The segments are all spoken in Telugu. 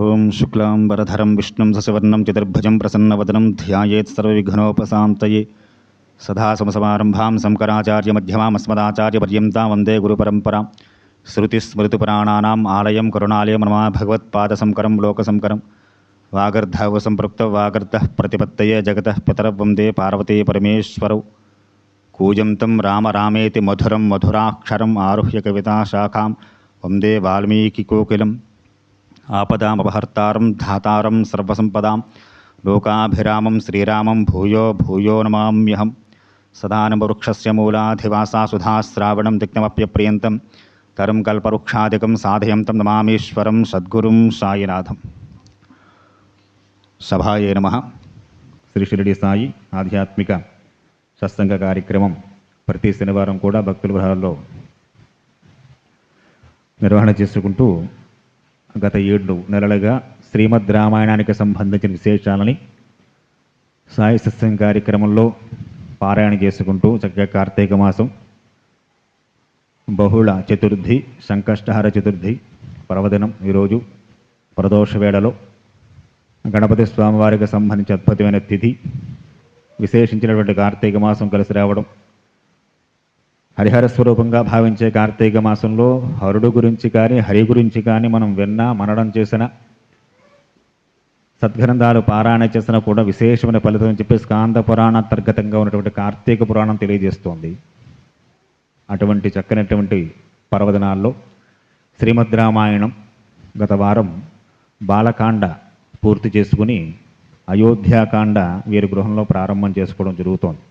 ఓం శుక్లాంబరధరం విష్ణుం శశివర్ణం చతుర్భుజం ప్రసన్నవదనం ధ్యాయేత్ సర్వవిఘ్నోపశాంతయే. సదా సమసమారంభాం శంకరాచార్యమధ్యమామస్మదాచార్యపర్యంతాం వందే గురుపరంపరాం. శృతిస్మృతిపురాణానాం ఆలయం కరుణాలయం నమామి భగవత్పాదశంకరం లోకశంకరం. వాగర్ధవ సంపృక్త వాగర్ధః ప్రతిపత్తయే జగతః పితరౌ వందే పార్వతీ పరమేశ్వరౌ. కూజంతం రామ రామేతి మధురం మధురాక్షరం ఆరుహ్య కవితాశాఖాం వందే వాల్మీకికోకిలం. ఆపదామపహర్తారం ధాతారం సర్వసంపదాం లోకాభిరామం శ్రీరామం భూయో భూయో నమామ్యహం. సదానవృక్షస్య మూలాధివాసా సుధాశ్రావణం తిక్నమప్యప్రియంతం తరం కల్పవృక్షాదికం సాధయంతం నమామీశ్వరం సద్గురుం సాయినాథం. సభాయే నమః. శ్రీ షిరిడి సాయి ఆధ్యాత్మిక సత్సంగ కార్యక్రమం ప్రతి శనివారం కూడా భక్తుల గృహాల్లో నిర్వహణ చేసుకుంటూ గత 7 నెలలుగా శ్రీమద్ రామాయణానికి సంబంధించిన విశేషాలని సాయి సత్సంగ కార్యక్రమంలో పారాయణ చేసుకుంటూ చక్కగా కార్తీక మాసం బహుళ చతుర్థి సంకష్టహర చతుర్థి పర్వదినం ఈరోజు ప్రదోష వేళలో గణపతి స్వామివారికి సంబంధించి అద్భుతమైన తిథి విశేషించినటువంటి కార్తీక మాసం కలిసి రావడం, హరిహర స్వరూపంగా భావించే కార్తీక మాసంలో హరుడు గురించి కానీ హరి గురించి కానీ మనం విన్నా మననం చేసిన సద్గ్రంథాలు పారాయణ చేసినా కూడా విశేషమైన ఫలితం అని చెప్పి స్కాంద పురాణాంతర్గతంగా ఉన్నటువంటి కార్తీక పురాణం తెలియజేస్తోంది. అటువంటి చక్కనటువంటి పర్వదినాల్లో శ్రీమద్ రామాయణం గత వారం బాలకాండ పూర్తి చేసుకుని అయోధ్యాకాండ వీరి గృహంలో ప్రారంభం చేసుకోవడం జరుగుతోంది.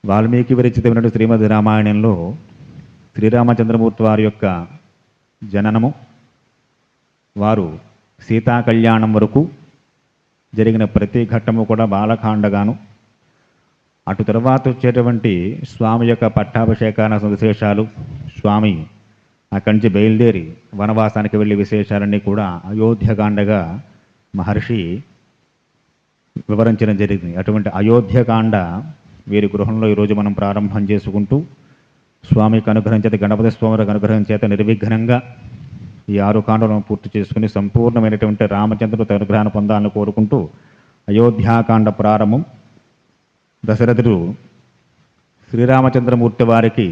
వాల్మీకి విరచితమైన శ్రీమద్ రామాయణంలో శ్రీరామచంద్రమూర్తి వారి యొక్క జననము, వారు సీతా కళ్యాణం వరకు జరిగిన ప్రతి ఘట్టము కూడా బాలకాండగాను, అటు తర్వాత వచ్చేటువంటి స్వామి యొక్క పట్టాభిషేకాన విశేషాలు, స్వామి అక్కడి నుంచి బయలుదేరి వనవాసానికి వెళ్ళే విశేషాలన్నీ కూడా అయోధ్యకాండగా మహర్షి వివరించడం జరిగింది. అటువంటి అయోధ్యకాండ వీరి గృహంలో ఈరోజు మనం ప్రారంభం చేసుకుంటూ స్వామికి అనుగ్రహం చేత, గణపతి స్వామికి అనుగ్రహం చేత నిర్విఘ్నంగా ఈ 6 కాండలను పూర్తి చేసుకుని సంపూర్ణమైనటువంటి రామచంద్రుడి అనుగ్రహాన్ని పొందాలని కోరుకుంటూ అయోధ్యాకాండ ప్రారంభం. దశరథుడు శ్రీరామచంద్రమూర్తి వారికి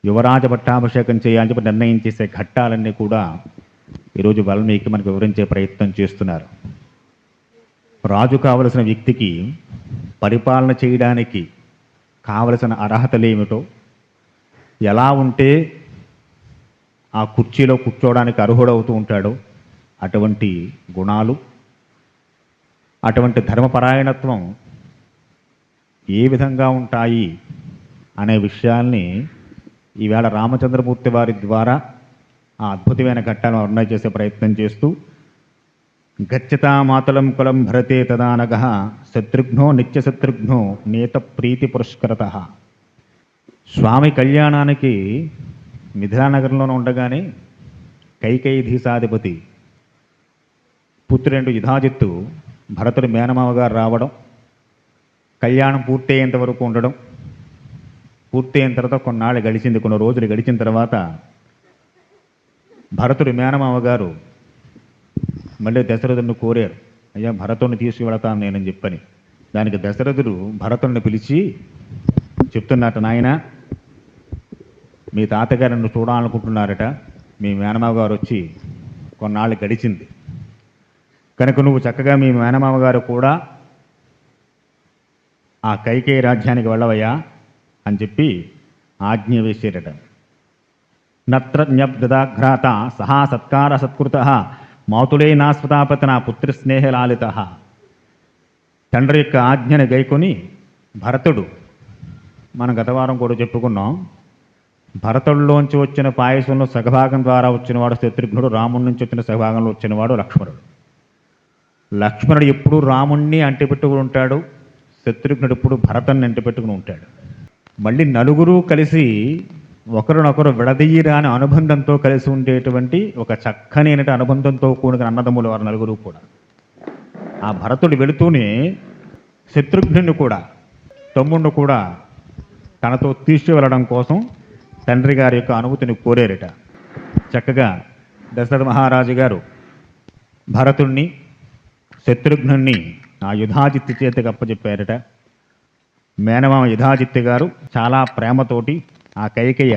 యువరాజ పట్టాభిషేకం చేయాలని చెప్పి నిర్ణయం చేసే ఘట్టాలన్నీ కూడా ఈరోజు వాల్మీకి మనకు వివరించే ప్రయత్నం చేస్తున్నారు. రాజు కావలసిన వ్యక్తికి పరిపాలన చేయడానికి కావలసిన అర్హతలు ఏమిటో, ఎలా ఉంటే ఆ కుర్చీలో కూర్చోవడానికి అర్హుడవుతూ ఉంటాడో అటువంటి గుణాలు, అటువంటి ధర్మపరాయణత్వం ఏ విధంగా ఉంటాయి అనే విషయాల్ని ఈవేళ రామచంద్రమూర్తి వారి ద్వారా ఆ అద్భుతమైన ఘట్టాలను వర్ణన చేసే ప్రయత్నం చేస్తూ గచ్చతా మాతలం కులం భరతే తదానగ శత్రుఘ్నో నిత్యశత్రుఘ్నో నేత ప్రీతి పురస్కరత. స్వామి కళ్యాణానికి మిథిలానగరంలోనే ఉండగానే కైకేయీధీశాధిపతి పుత్రుడు యుధాజిత్తు భరతుడి మేనమామ గారు రావడం, కళ్యాణం పూర్తయ్యేంత వరకు ఉండడం, పూర్తయిన తర్వాత కొన్నాళ్ళు గడిచింది, కొన్ని రోజులు గడిచిన తర్వాత భరతుడి మేనమామ గారు మళ్ళీ దశరథుడిని కోరారు, అయ్యా భరతుడిని తీసుకువెళతాను నేనని చెప్పని. దానికి దశరథుడు భరతుడిని పిలిచి చెప్తున్నట్టు, నాయన మీ తాతగారు నన్ను చూడాలనుకుంటున్నారట, మీ మేనమామ గారు వచ్చి కొన్నాళ్ళు గడిచింది కనుక నువ్వు చక్కగా మీ మేనమామ గారు కూడా ఆ కైకేయి రాజ్యానికి వెళ్ళవయ్యా అని చెప్పి ఆజ్ఞ వేసేరట. నత్రజ్ఞబ్దదాఘ్రాత సహా సత్కార సత్కృత మాతులే నాస్పతాపతన పుత్రి స్నేహలాలిత. తండ్రి యొక్క ఆజ్ఞని గైకొని భరతుడు, మనం గతవారం కూడా చెప్పుకున్నాం, భరతుడిలోంచి వచ్చిన పాయసంలో సగభాగం ద్వారా వచ్చినవాడు శత్రుఘ్నుడు, రాముడి నుంచి వచ్చిన సగభాగంలో వచ్చినవాడు లక్ష్మణుడు. లక్ష్మణుడు ఎప్పుడు రాముణ్ణి అంటిపెట్టుకుని ఉంటాడు, శత్రుఘ్నుడు ఎప్పుడు భరతుని అంటిపెట్టుకుని ఉంటాడు. మళ్ళీ నలుగురు కలిసి ఒకరినొకరు విడదీయరాని అనుబంధంతో కలిసి ఉండేటువంటి ఒక చక్కని అనుబంధంతో కూడిన అన్నదమ్ములు వారు నలుగురు కూడా. ఆ భరతుడు వెళుతూనే శత్రుఘ్నుని కూడా, తమ్ముడిని కూడా తనతో తీసుకువెళ్ళడం కోసం తండ్రి గారి యొక్క అనుమతిని కోరారట. చక్కగా దశరథ మహారాజు గారు భరతుణ్ణి శత్రుఘ్నుణ్ణి ఆ యుధాజిత్తు చేతికి అప్పచెప్పారట. మేనమామ యుధాజిత్తు గారు చాలా ప్రేమతోటి ఆ కైకేయ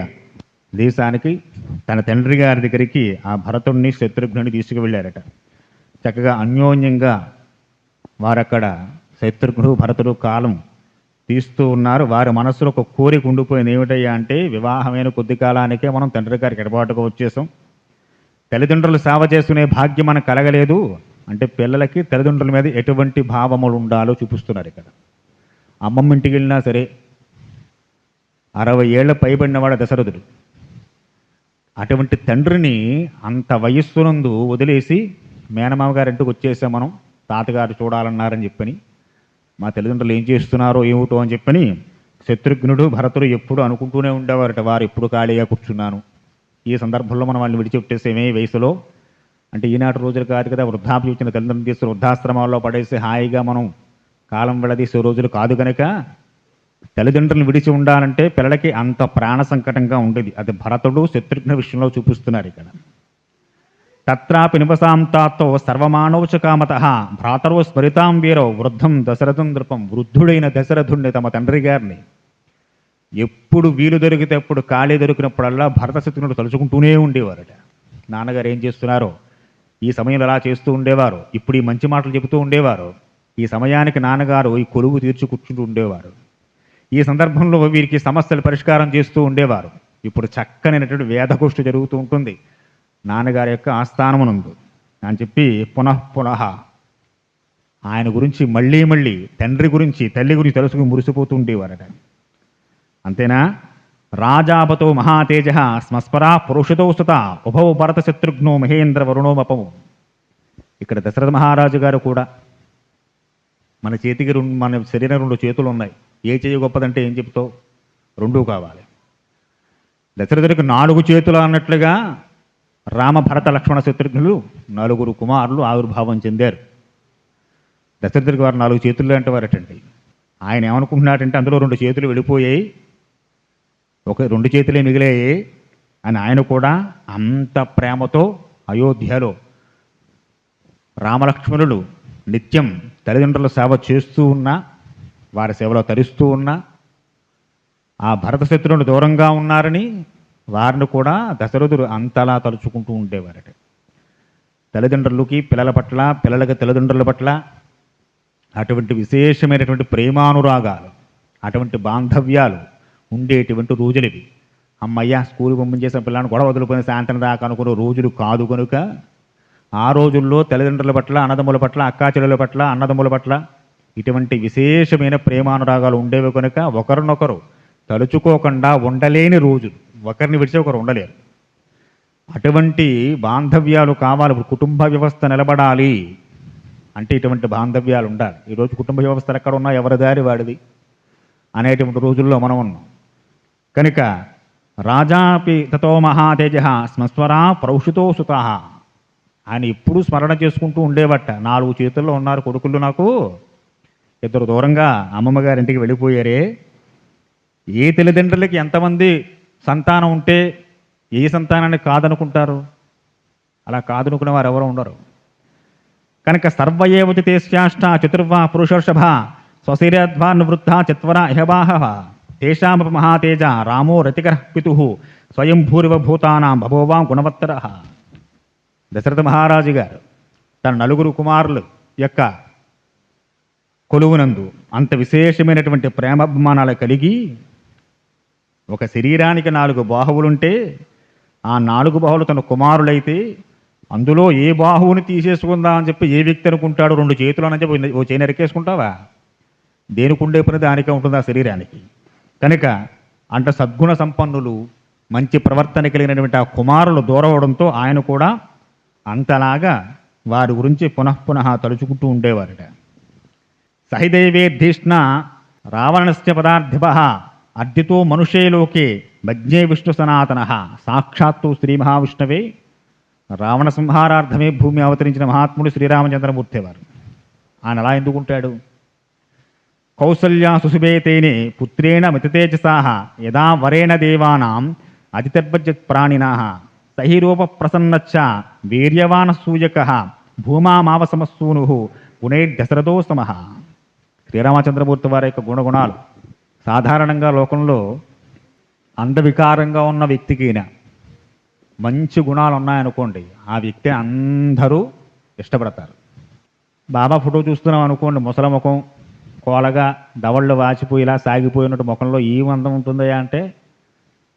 దేశానికి తన తండ్రి గారి దగ్గరికి ఆ భరతుణ్ణి శత్రుఘ్నుని తీసుకువెళ్ళారట. చక్కగా అన్యోన్యంగా వారక్కడ శత్రుఘ్నుడు భరతుడు కాలం తీస్తూ ఉన్నారు. వారి మనసులో ఒక కోరిక ఉండిపోయింది. ఏమిటయ్యా అంటే, వివాహమైన కొద్ది కాలానికే మనం తండ్రి గారికి ఎడబాటుగా వచ్చేసాం, తల్లిదండ్రులు సేవ చేసుకునే భాగ్యం మనకు కలగలేదు అంటే పిల్లలకి తల్లిదండ్రుల మీద ఎటువంటి భావములు ఉండాలో చూపిస్తున్నారు ఇక్కడ. అమ్మమ్మ ఇంటికి వెళ్ళినా సరే 60 ఏళ్ల పైబడినవాడు దశరథుడు. అటువంటి తండ్రిని అంత వయస్సునందు వదిలేసి మేనమామ గారి ఇంటికి వచ్చేసాం మనం, తాతగారు చూడాలన్నారని చెప్పని, మా తల్లిదండ్రులు ఏం చేస్తున్నారో ఏమిటో అని చెప్పని శత్రుఘ్నుడు భరతుడు ఎప్పుడు అనుకుంటూనే ఉండేవారట, వారు ఎప్పుడు ఖాళీగా కూర్చున్నాను, ఈ సందర్భంలో మనం వాళ్ళని విడిచిపెట్టేసేమే వయసులో, అంటే ఈనాటి రోజులు కాదు కదా, వృద్ధాప్యం వచ్చిన తల్లిదండ్రులు తీసి వృద్ధాశ్రమాల్లో పడేసి హాయిగా మనం కాలం వెళ్ళదీసే రోజులు కాదు కనుక తల్లిదండ్రులను విడిచి ఉండాలంటే పిల్లలకి అంత ప్రాణ సంకటంగా ఉండేది. అది భరతుడు శత్రుఘ్న విషయంలో చూపిస్తున్నారు ఇక్కడ. తత్రాపి నివసాంతాతో సర్వమానవచ కామత భ్రాతరో స్మరితాం వీరో వృద్ధం దశరథం నృపం. వృద్ధుడైన దశరథుణ్ణి తమ తండ్రి గారిని ఎప్పుడు వీలు దొరికితే అప్పుడు ఖాళీ దొరికినప్పుడల్లా భరత శత్రుఘ్నుడు తలుచుకుంటూనే ఉండేవారట. నాన్నగారు ఏం చేస్తున్నారో ఈ సమయంలో అలా చేస్తూ ఉండేవారు, ఇప్పుడు ఈ మంచి మాటలు చెబుతూ ఉండేవారు, ఈ సమయానికి నాన్నగారు ఈ కొలువు తీర్చి కూర్చుంటూ ఉండేవారు, ఈ సందర్భంలో వీరికి సమస్యలు పరిష్కారం చేస్తూ ఉండేవారు. ఇప్పుడు చక్కనైనటువంటి వేదగోష్ఠి జరుగుతూ ఉంటుంది నాన్నగారి యొక్క ఆస్థానమునందు అని చెప్పి పునః ఆయన గురించి మళ్ళీ మళ్ళీ తండ్రి గురించి తల్లి గురించి తెలుసుకుని మురిసిపోతూ ఉండేవారట. అంతేనా, రాజాపతో మహాతేజ స్మస్పరా పురుషతో సుత ఉభవ భరత శత్రుఘ్నో మహేంద్ర వరుణోమపము. ఇక్కడ దశరథ మహారాజు గారు కూడా, మన చేతికి మన శరీరం 2 చేతులు ఉన్నాయి, ఏ చేయి గొప్పదంటే ఏం చెప్తావు, 2 కావాలి. దశరథుడికి 4 చేతులు అన్నట్లుగా రామ భరత లక్ష్మణ శత్రుఘ్నులు 4 కుమారులు ఆవిర్భావం చెందారు. దశరథుడికి వారు 4 చేతులు అంటే వారటండి. ఆయన ఏమనుకుంటున్నాడంటే అందులో 2 చేతులు వెళ్ళిపోయాయి, 2 చేతులే మిగిలాయి అని ఆయన కూడా అంత ప్రేమతో అయోధ్యలో రామలక్ష్మణులు నిత్యం తల్లిదండ్రుల సేవ చేస్తూ ఉన్నా, వారి సేవలో తరిస్తూ ఉన్నా, ఆ భరత శత్రువులు దూరంగా ఉన్నారని వారిని కూడా దశరథుడు అంతలా తలుచుకుంటూ ఉండేవారట. తల్లిదండ్రులకి పిల్లల పట్ల, పిల్లలకి తల్లిదండ్రుల పట్ల అటువంటి విశేషమైనటువంటి ప్రేమానురాగాలు, అటువంటి బాంధవ్యాలు ఉండేటువంటి రోజులు ఇవి. అమ్మయ్య స్కూల్కి పంపించేసిన పిల్లలను గొడవ వదిలిపోయిన సాయంత్రం దాకా అనుకునే రోజులు కాదు కనుక, ఆ రోజుల్లో తల్లిదండ్రుల పట్ల, అన్నదమ్ముల పట్ల, అక్కాచెల్లెల పట్ల, అన్నదమ్ముల పట్ల ఇటువంటి విశేషమైన ప్రేమానురాగాలు ఉండేవి కనుక ఒకరినొకరు తలుచుకోకుండా ఉండలేని రోజులు, ఒకరిని విడిచి ఒకరు ఉండలేరు. అటువంటి బాంధవ్యాలు కావాలి. ఇప్పుడు కుటుంబ వ్యవస్థ నిలబడాలి అంటే ఇటువంటి బాంధవ్యాలు ఉండాలి. ఈరోజు కుటుంబ వ్యవస్థలు ఎక్కడ ఉన్నా ఎవరి దారి వాడిది అనేటువంటి రోజుల్లో మనం ఉన్నాం కనుక రాజాపి తతో మహాతేజ స్మస్వరా ప్రౌషితో సుతా ఆయన ఎప్పుడూ స్మరణ చేసుకుంటూ ఉండేవట. 4 చేతుల్లో ఉన్నారు కొడుకులు నాకు, 2 దూరంగా అమ్మమ్మ గారింటికి వెళ్ళిపోయారే. ఏ తల్లిదండ్రులకి ఎంతమంది సంతానం ఉంటే ఏ సంతానాన్ని కాదనుకుంటారు? అలా కాదనుకునే వారు ఎవరు ఉండరు కనుక సర్వయేవతి తేష్టాష్ట చతుర్వా పురుషర్షభ స్వశరీరధ్వాన్వృద్ధ చత్వర ఇహబాహ తేషామపి మహాతేజ రామో రతికర పితు స్వయం భూరివ భూతానాం బభోవాం గుణవత్తర. దశరథ మహారాజు గారు తన 4 కుమారులు యొక్క కొలువునందు అంత విశేషమైనటువంటి ప్రేమాభిమానాలు కలిగి, ఒక శరీరానికి 4 బాహువులుంటే ఆ 4 బాహువులు తన కుమారులైతే అందులో ఏ బాహువుని తీసేసుకుందా అని చెప్పి ఏ వ్యక్తి అనుకుంటాడు? 2 చేతులు అని చెప్పి ఓ చేయి నరికేసుకుంటావా? దేనికి ఉండే పని దానికే ఉంటుంది ఆ శరీరానికి. కనుక అంత సద్గుణ సంపన్నులు, మంచి ప్రవర్తన కలిగినటువంటి ఆ కుమారులు దూరవడంతో ఆయన కూడా అంతలాగా వారి గురించి పునః తలుచుకుంటూ ఉండేవారట. సహిదైవేర్ధిష్ణ రావణస్య పదార్థిభ అద్యతో మనుష్యేలోకే మజ్ఞే విష్ణు సనాతన సాక్షాత్తు శ్రీ మహావిష్ణవే. రావణ సంహారార్థమే భూమి అవతరించిన మహాత్ముడు శ్రీరామచంద్రమూర్తి వారు. ఆయన అలా ఎందుకుంటాడు? కౌసల్యా సుసుభేతేనే పుత్రేణ మితతేజసాహ యదా వరేణ దేవానాం అతితర్భజత్ ప్రాణినా సహిరూప ప్రసన్నచ్చ వీర్యవాన సూయక భూమామావసమస్సూను గుణైర్దశరథో సమః. శ్రీరామచంద్రమూర్తి వారి యొక్క గుణగుణాలు సాధారణంగా లోకంలో అందవికారంగా ఉన్న వ్యక్తికిన మంచి గుణాలు ఉన్నాయనుకోండి, ఆ వ్యక్తి అందరూ ఇష్టపడతారు. బాబా ఫోటో చూస్తున్నాం అనుకోండి, ముసల ముఖం కోలగా దవళ్ళు వాచిపోయేలా సాగిపోయినట్టు ముఖంలో ఏం అందం ఉంటుందయా అంటే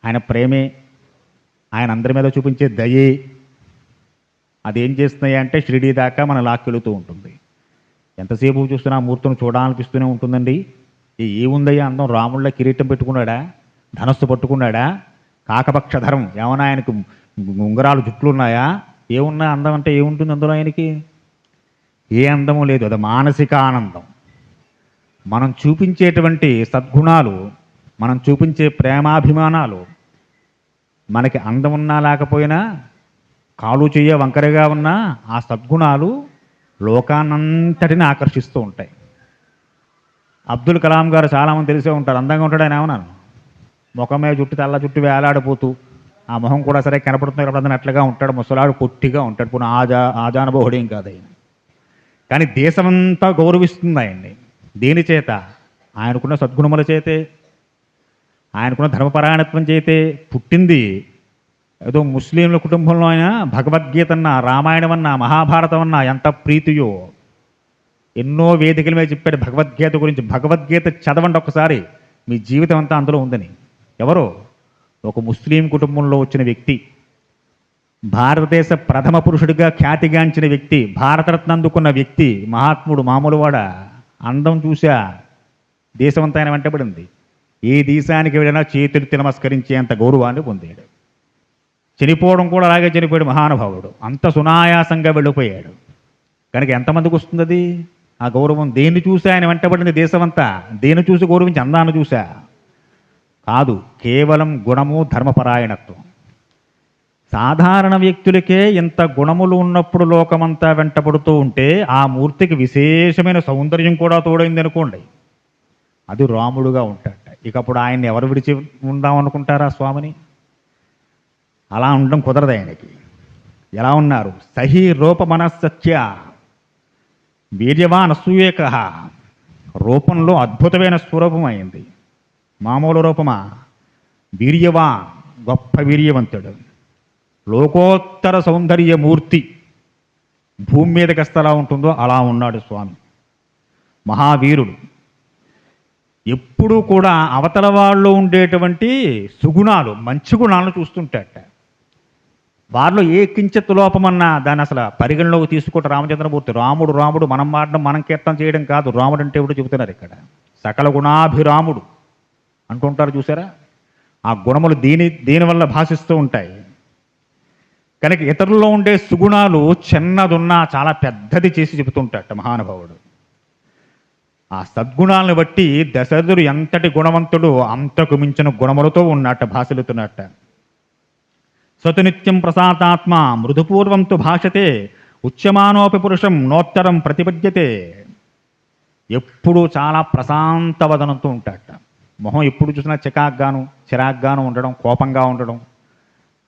ఆయన ప్రేమే, ఆయన అందరి మీద చూపించే దయే. అదేం చేస్తున్నాయి అంటే షిరిడీ దాకా మన లాక్కెళుతూ ఉంటుంది. ఎంతసేపు చూస్తున్నా మూర్తిని చూడాలనిపిస్తూనే ఉంటుందండి. ఏముందయ్యా అందం? రాముళ్ళ కిరీటం పెట్టుకున్నాడా, ధనస్సు పట్టుకున్నాడా, కాకపక్షధరం ఏమన్నా ఆయనకు ఉంగరాలు జుట్లు ఉన్నాయా? ఏమున్నా అందం అంటే ఏముంటుంది అందులో? ఆయనకి ఏ అందము లేదు. అది మానసిక ఆనందం. మనం చూపించేటువంటి సద్గుణాలు, మనం చూపించే ప్రేమాభిమానాలు, మనకి అందం ఉన్నా లేకపోయినా, కాలు చెయ్య వంకరగా ఉన్నా ఆ సద్గుణాలు లోకాన్నంతటిని ఆకర్షిస్తూ ఉంటాయి. అబ్దుల్ కలాం గారు చాలామంది తెలిసే ఉంటారు. అందంగా ఉంటాడు ఆయన. ఏమన్నాను, ముఖమే జుట్టు తెల్ల జుట్టు వేలాడిపోతూ, ఆ మొహం కూడా సరే కనపడుతుంది కనపడుతుంది అట్లుగా ఉంటాడు. ముసలాడు పొట్టిగా ఉంటాడు. పునః ఆజానుభావుడేం కాదు ఆయన. కానీ దేశమంతా గౌరవిస్తుంది ఆయన్ని. దేని చేత? ఆయనకున్న సద్గుణముల చేతే, ఆయనకున్న ధర్మపరాయణత్వం చేతే. పుట్టింది ఏదో ముస్లింల కుటుంబంలో అయినా భగవద్గీత అన్నా, రామాయణం అన్నా, మహాభారతం అన్నా ఎంత ప్రీతియో. ఎన్నో వేదికల మీద చెప్పాడు భగవద్గీత గురించి. భగవద్గీత చదవండి ఒక్కసారి, మీ జీవితం అంతా అందులో ఉందని. ఎవరో ఒక ముస్లిం కుటుంబంలో వచ్చిన వ్యక్తి, భారతదేశ ప్రథమ పురుషుడిగా ఖ్యాతిగాంచిన వ్యక్తి, భారతరత్న అందుకున్న వ్యక్తి, మహాత్ముడు, మామూలువాడ. అందం చూసా దేశమంతా ఆయన వెంటబడింది. ఏ దేశానికి వెళ్ళినా చేతులెత్తి నమస్కరించేంత గౌరవాన్ని పొందాడు. చనిపోవడం కూడా అలాగే చనిపోయాడు మహానుభావుడు. అంత సునాయాసంగా వెళ్ళిపోయాడు. కనుక ఎంతమందికి వస్తుంది అది ఆ గౌరవం? దేన్ని చూసి ఆయన వెంటబడింది దేశమంతా? దేన్ని చూసి గౌరవించి? అందాన్ని చూసా కాదు, కేవలం గుణము, ధర్మపరాయణత్వం. సాధారణ వ్యక్తులకే ఇంత గుణములు ఉన్నప్పుడు లోకమంతా వెంటబడుతూ ఉంటే ఆ మూర్తికి విశేషమైన సౌందర్యం కూడా తోడైంది అనుకోండి, అది రాముడుగా ఉంటాడట. ఇక అప్పుడు ఆయన్ని ఎవరు విడిచి ఉందామనుకుంటారా స్వామిని? అలా ఉండడం కుదరదు ఆయనకి. ఎలా ఉన్నారు? సహీ రూప మనస్సత్య వీర్యవాన్ అసూయేక. రూపంలో అద్భుతమైన స్వరూపం అయింది. మామూలు రూపమా? వీర్యవాన్, గొప్ప వీర్యవంతుడు, లోకోత్తర సౌందర్యమూర్తి. భూమి మీదకి ఎలా ఉంటుందో అలా ఉన్నాడు స్వామి. మహావీరుడు. ఎప్పుడూ కూడా అవతల వాళ్ళు ఉండేటువంటి సుగుణాలు, మంచి గుణాలను చూస్తుంటాట. వారిలో ఏ కించిత్ లోపమన్నా దాన్ని అసలు పరిగణలోకి తీసుకుంటే రామచంద్రమూర్తి. రాముడు రాముడు మనం మాడడం, మనం కీర్తన చేయడం కాదు. రాముడు అంటే ఎవడు చెబుతున్నారు ఇక్కడ? సకల గుణాభిరాముడు అంటుంటారు చూసారా? ఆ గుణములు దీనివల్ల భాషిస్తూ ఉంటాయి. కనుక ఇతరుల్లో ఉండే సుగుణాలు చిన్నదున్నా చాలా పెద్దది చేసి చెబుతుంటాట మహానుభావుడు. ఆ సద్గుణాలను బట్టి దశరథుడు ఎంతటి గుణవంతుడు, అంతకు మించిన గుణములతో ఉన్నట్ట భాషలుతున్నట్ట. సతునిత్యం ప్రసాదాత్మ మృదుపూర్వంతు భాషతే ఉచ్యమానోపి పురుషం నోత్తరం ప్రతిపద్యతే. ఎప్పుడూ చాలా ప్రశాంత వదనంతో ఉంటాడట. మొహం ఎప్పుడు చూసినా చిరాగ్గాను ఉండడం, కోపంగా ఉండడం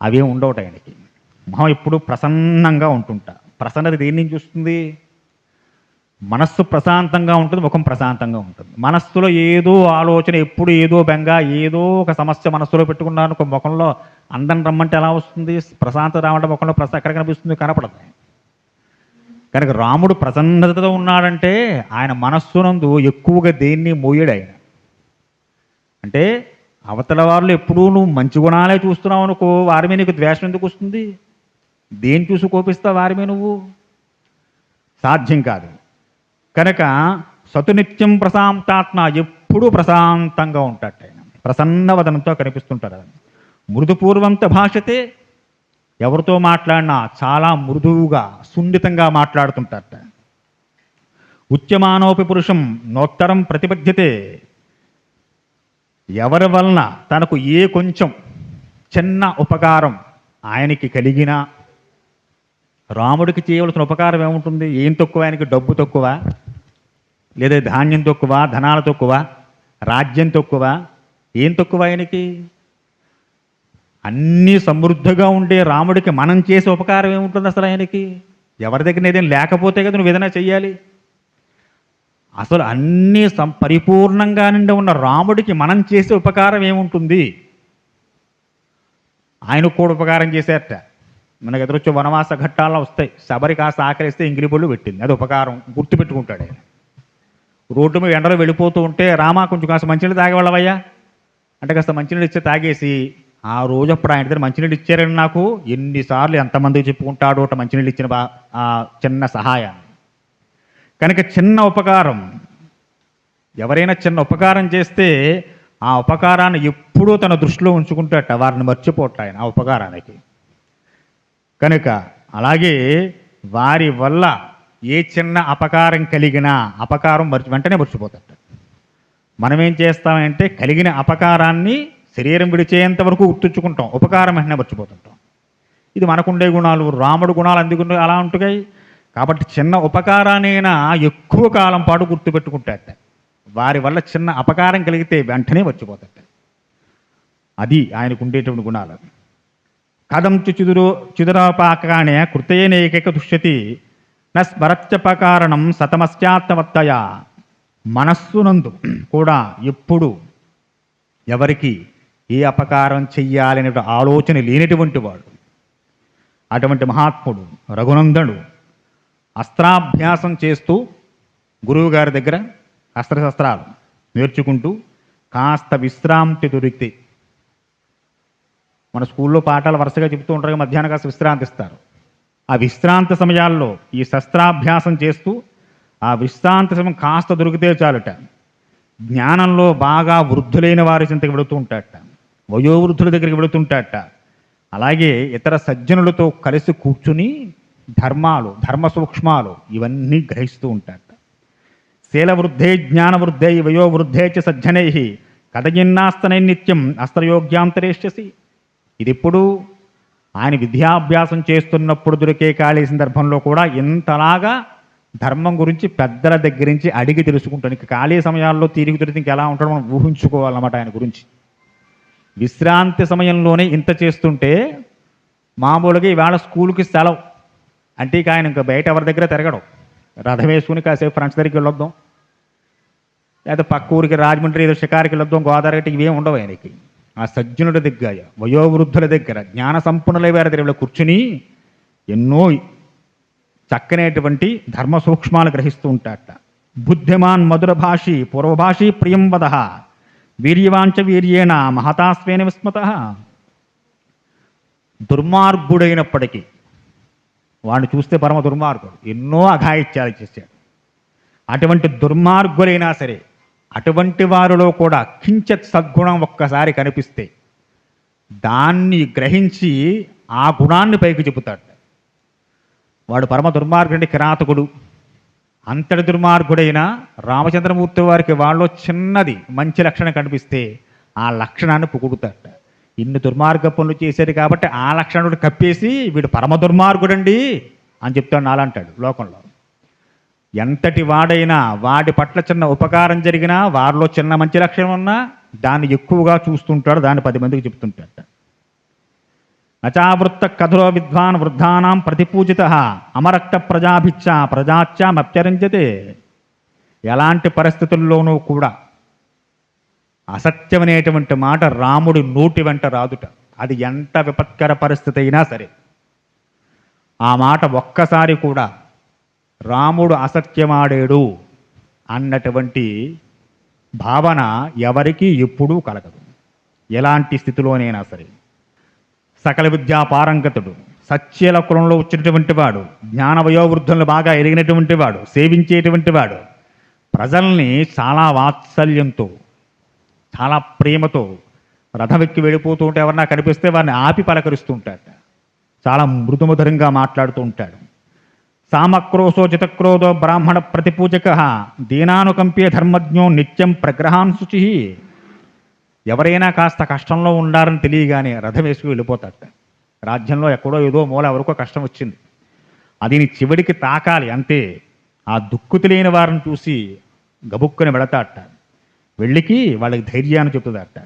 అవే ఉండవట ఆయనకి. మొహం ఎప్పుడు ప్రసన్నంగా ఉంటుంటా. ప్రసన్నత దేన్ని చూస్తుంది? మనస్సు ప్రశాంతంగా ఉంటుంది, ముఖం ప్రశాంతంగా ఉంటుంది. మనస్సులో ఏదో ఆలోచన, ఎప్పుడు ఏదో బెంగ, ఏదో ఒక సమస్య మనస్సులో పెట్టుకున్నాను. ఒక ముఖంలో అందం రమ్మంటే ఎలా వస్తుంది? ప్రశాంతత రావడం ముఖంలో ఎక్కడ కనిపిస్తుంది? కనపడదు. కనుక రాముడు ప్రసన్నతతో ఉన్నాడంటే ఆయన మనస్సునందు ఎక్కువగా దేన్ని మోయడు ఆయన. అంటే అవతల వాళ్ళు ఎప్పుడూ నువ్వు మంచి గుణాలే చూస్తున్నావు అనుకో, వారి మీద నీకు ద్వేషం ఎందుకు వస్తుంది? దేని చూసి కోపిస్తావు వారి మీద నువ్వు? సాధ్యం కాదు. కనుక సతునిత్యం ప్రశాంతాత్మ, ఎప్పుడూ ప్రశాంతంగా ఉంటాడు ఆయన. ప్రసన్నవదనంతో కనిపిస్తుంటారు. మృదుపూర్వంత భాషతే, ఎవరితో మాట్లాడినా చాలా మృదువుగా, సున్నితంగా మాట్లాడుతుంటారట. ఉచ్యమానోపి పురుషం నోత్తరం ప్రతిపద్యతే. ఎవరి వలన తనకు ఏ కొంచెం చిన్న ఉపకారం ఆయనకి కలిగినా, రాముడికి చేయవలసిన ఉపకారం ఏముంటుంది? ఏం తక్కువ ఆయనకి? డబ్బు తక్కువ, లేదా ధాన్యం తక్కువ, ధనాలు తక్కువ, రాజ్యం తక్కువ? ఏం తక్కువ ఆయనకి? అన్నీ సమృద్ధిగా ఉండే రాముడికి మనం చేసే ఉపకారం ఏముంటుంది అసలు ఆయనకి? ఎవరి దగ్గర ఏదైనా లేకపోతే కదా నువ్వు ఏదైనా చెయ్యాలి. అసలు అన్నీ పరిపూర్ణంగా నిండి ఉన్న రాముడికి మనం చేసే ఉపకారం ఏముంటుంది? ఆయనకు కూడా ఉపకారం చేసేట. మనకు ఎదురొచ్చే వనవాస ఘట్టాల్లో వస్తాయి. శబరి కాస్త ఆకలిస్తే ఇంగిలిబొళ్ళు పెట్టింది, అది ఉపకారం, గుర్తుపెట్టుకుంటాడు ఆయన. రోడ్డు మీద ఎండలో వెళ్ళిపోతూ ఉంటే, రామా కొంచెం కాస్త మంచినీళ్ళు తాగేవాళ్ళవయ్యా అంటే కాస్త మంచినీళ్ళు ఇచ్చి తాగేసి, ఆ రోజు అప్పుడు ఆయన దగ్గర మంచినీళ్ళు ఇచ్చారని నాకు ఎన్నిసార్లు ఎంతమందికి చెప్పుకుంటాడో అట మంచినీళ్ళు ఇచ్చిన ఆ చిన్న సహాయాన్ని. కనుక చిన్న ఉపకారం, ఎవరైనా చిన్న ఉపకారం చేస్తే ఆ ఉపకారాన్ని ఎప్పుడూ తన దృష్టిలో ఉంచుకుంటాట, వారిని మర్చిపోట ఆయన ఆ ఉపకారానికి. కనుక అలాగే వారి వల్ల ఏ చిన్న అపకారం కలిగినా అపకారం వెంటనే మర్చిపోతాట. మనమేం చేస్తామంటే కలిగిన అపకారాన్ని శరీరం విడిచేంత వరకు గుర్తుంచుకుంటాం, ఉపకారం వెంటనే మర్చిపోతుంటాం. ఇది మనకుండే గుణాలు. రాముడు గుణాలు అందుకు అలా ఉంటాయి. కాబట్టి చిన్న ఉపకారానైనా ఎక్కువ కాలం పాటు గుర్తుపెట్టుకుంటాట. వారి వల్ల చిన్న అపకారం కలిగితే వెంటనే మర్చిపోతాట. అది ఆయనకు ఉండేటువంటి గుణాలు. కథం చిదురాపాకానే కృతయేనేక దుష్యతి న స్మరత్యపకారణం శతమస్యాత్మవత్తయ. మనస్సునందు కూడా ఎప్పుడు ఎవరికి ఏ అపకారం చెయ్యాలనే ఆలోచన లేనటువంటి వాడు, అటువంటి మహాత్ముడు రఘునందనుడు అస్త్రాభ్యాసం చేస్తూ గురువుగారి దగ్గర అస్త్రశస్త్రాలు నేర్చుకుంటూ కాస్త విశ్రాంతి దొరికితే, మన స్కూల్లో పాఠాలు వరుసగా చెబుతూ ఉంటారు, మధ్యాహ్నం కాస్త విశ్రాంతి ఇస్తారు. ఆ విశ్రాంతి సమయాల్లో ఈ శస్త్రాభ్యాసం చేస్తూ ఆ విశ్రాంతి సమయం కాస్త దొరికితే చాలుట, జ్ఞానంలో బాగా వృద్ధులైన వారి చింతకి వెళుతూ ఉంటాడట, వయోవృద్ధుల దగ్గరికి వెళుతుంటాడట. అలాగే ఇతర సజ్జనులతో కలిసి కూర్చుని ధర్మాలు, ధర్మ సూక్ష్మాలు ఇవన్నీ గ్రహిస్తూ ఉంటాడట. శీలవృద్ధే జ్ఞానవృద్ధే వయోవృద్ధే చ సజ్జనై కథయిన్నాస్తనై నిత్యం అస్త్రయోగ్యాంతరేష్యసి. ఇది ఎప్పుడు ఆయన విద్యాభ్యాసం చేస్తున్నప్పుడు దొరికే ఖాళీ సందర్భంలో కూడా ఇంతలాగా ధర్మం గురించి పెద్దల దగ్గర నుంచి అడిగి తెలుసుకుంటాను. ఇక ఖాళీ సమయాల్లో తీరిక దొరికితే ఇంకెలా ఉంటాడో మనం ఊహించుకోవాలన్నమాట ఆయన గురించి. విశ్రాంతి సమయంలోనే ఇంత చేస్తుంటే, మామూలుగా ఈవేళ స్కూల్కి సెలవు అంటే ఇక ఆయన ఇంకా బయట ఎవరి దగ్గర తిరగడం, రథం వేసుకుని కాసేపు ఫ్రెండ్స్ దగ్గరికి వెళ్ళొద్దాం, లేదా పక్క ఊరికి రాజమండ్రి ఏదో షికారికి వెళ్ళొద్దాం, గోదావరి గట్టి ఇవేం ఉండవు ఆయనకి. ఆ సజ్జనుడి దగ్గర, వయోవృద్ధుల దగ్గర, జ్ఞాన సంపన్నుల వారి దగ్గర కూర్చుని ఎన్నో చక్కనేటువంటి ధర్మ సూక్ష్మాలు గ్రహిస్తూ ఉంటాడట. బుద్ధిమాన్ మధుర భాషి పూర్వభాషి ప్రియం వద వీర్యవాంచ వీర్యేణ మహతాస్వేన విస్మత. దుర్మార్గుడైనప్పటికీ, వాడిని చూస్తే పరమ దుర్మార్గుడు, ఎన్నో అఘాయిత్యాలు చేశాడు. అటువంటి దుర్మార్గులైనా సరే అటువంటి వారిలో కూడా కించిత్ సద్గుణం ఒక్కసారి కనిపిస్తే దాన్ని గ్రహించి ఆ గుణాన్ని పైకి చెబుతాడు. వాడు పరమ దుర్మార్గుడి, కిరాతకుడు. అంతటి దుర్మార్గుడైన రామచంద్రమూర్తి వారికి వాళ్ళలో చిన్నది మంచి లక్షణం కనిపిస్తే ఆ లక్షణాన్ని పొగుడుతాట. ఇన్ని దుర్మార్గ పనులు చేశాడు కాబట్టి ఆ లక్షణుడు కప్పేసి వీడు పరమ దుర్మార్గుడండి అని చెప్తాడు, నాలంటాడు లోకంలో. ఎంతటి వాడైనా వాడి పట్ల చిన్న ఉపకారం జరిగినా, వారిలో చిన్న మంచి లక్షణం ఉన్నా దాన్ని ఎక్కువగా చూస్తుంటాడు, దాన్ని 10 మందికి చెప్తుంటాడు. నచావృత్త కథలో విద్వాన్ వృద్ధానాం ప్రతిపూజిత అమరక్త ప్రజాభిచ్చ ప్రజాచ్యామప్యరంజతే. ఎలాంటి పరిస్థితుల్లోనూ కూడా అసత్యమనేటువంటి మాట రాముడి నోటి వెంట రాదుట. అది ఎంత విపత్కర పరిస్థితి అయినా సరే ఆ మాట ఒక్కసారి కూడా రాముడు అసత్యమాడాడు అన్నటువంటి భావన ఎవరికీ ఎప్పుడూ కలగదు, ఎలాంటి స్థితిలోనైనా సరే. సకల విద్యా పారంగతుడు, సత్యల కులంలో వచ్చినటువంటి వాడు, జ్ఞాన వయోవృద్ధులను బాగా ఎరిగినటువంటి వాడు, సేవించేటువంటి వాడు, ప్రజల్ని చాలా వాత్సల్యంతో చాలా ప్రేమతో రథమెక్కి వెళ్ళిపోతూ ఉంటే ఎవరన్నా కనిపిస్తే వారిని ఆపి పలకరిస్తూ ఉంటాడు, చాలా మృదుమధురంగా మాట్లాడుతూ ఉంటాడు. సామక్రోశో జితక్రోధో బ్రాహ్మణ ప్రతిపూజక దీనానుకంపే ధర్మజ్ఞో నిత్యం ప్రగ్రహాన్ శుచి. ఎవరైనా కాస్త కష్టంలో ఉండాలని తెలియగానే రథం వేసుకు వెళ్ళిపోతాడట. రాజ్యంలో ఎక్కడో ఏదో మూల ఎవరికో కష్టం వచ్చింది, అది నీ చివరికి తాకాలి అంతే. ఆ దుక్కు తెలియని వారిని చూసి గబుక్కుని వెళతాడట, వెళ్ళికి వాళ్ళకి ధైర్యాన్ని చెప్తుందట.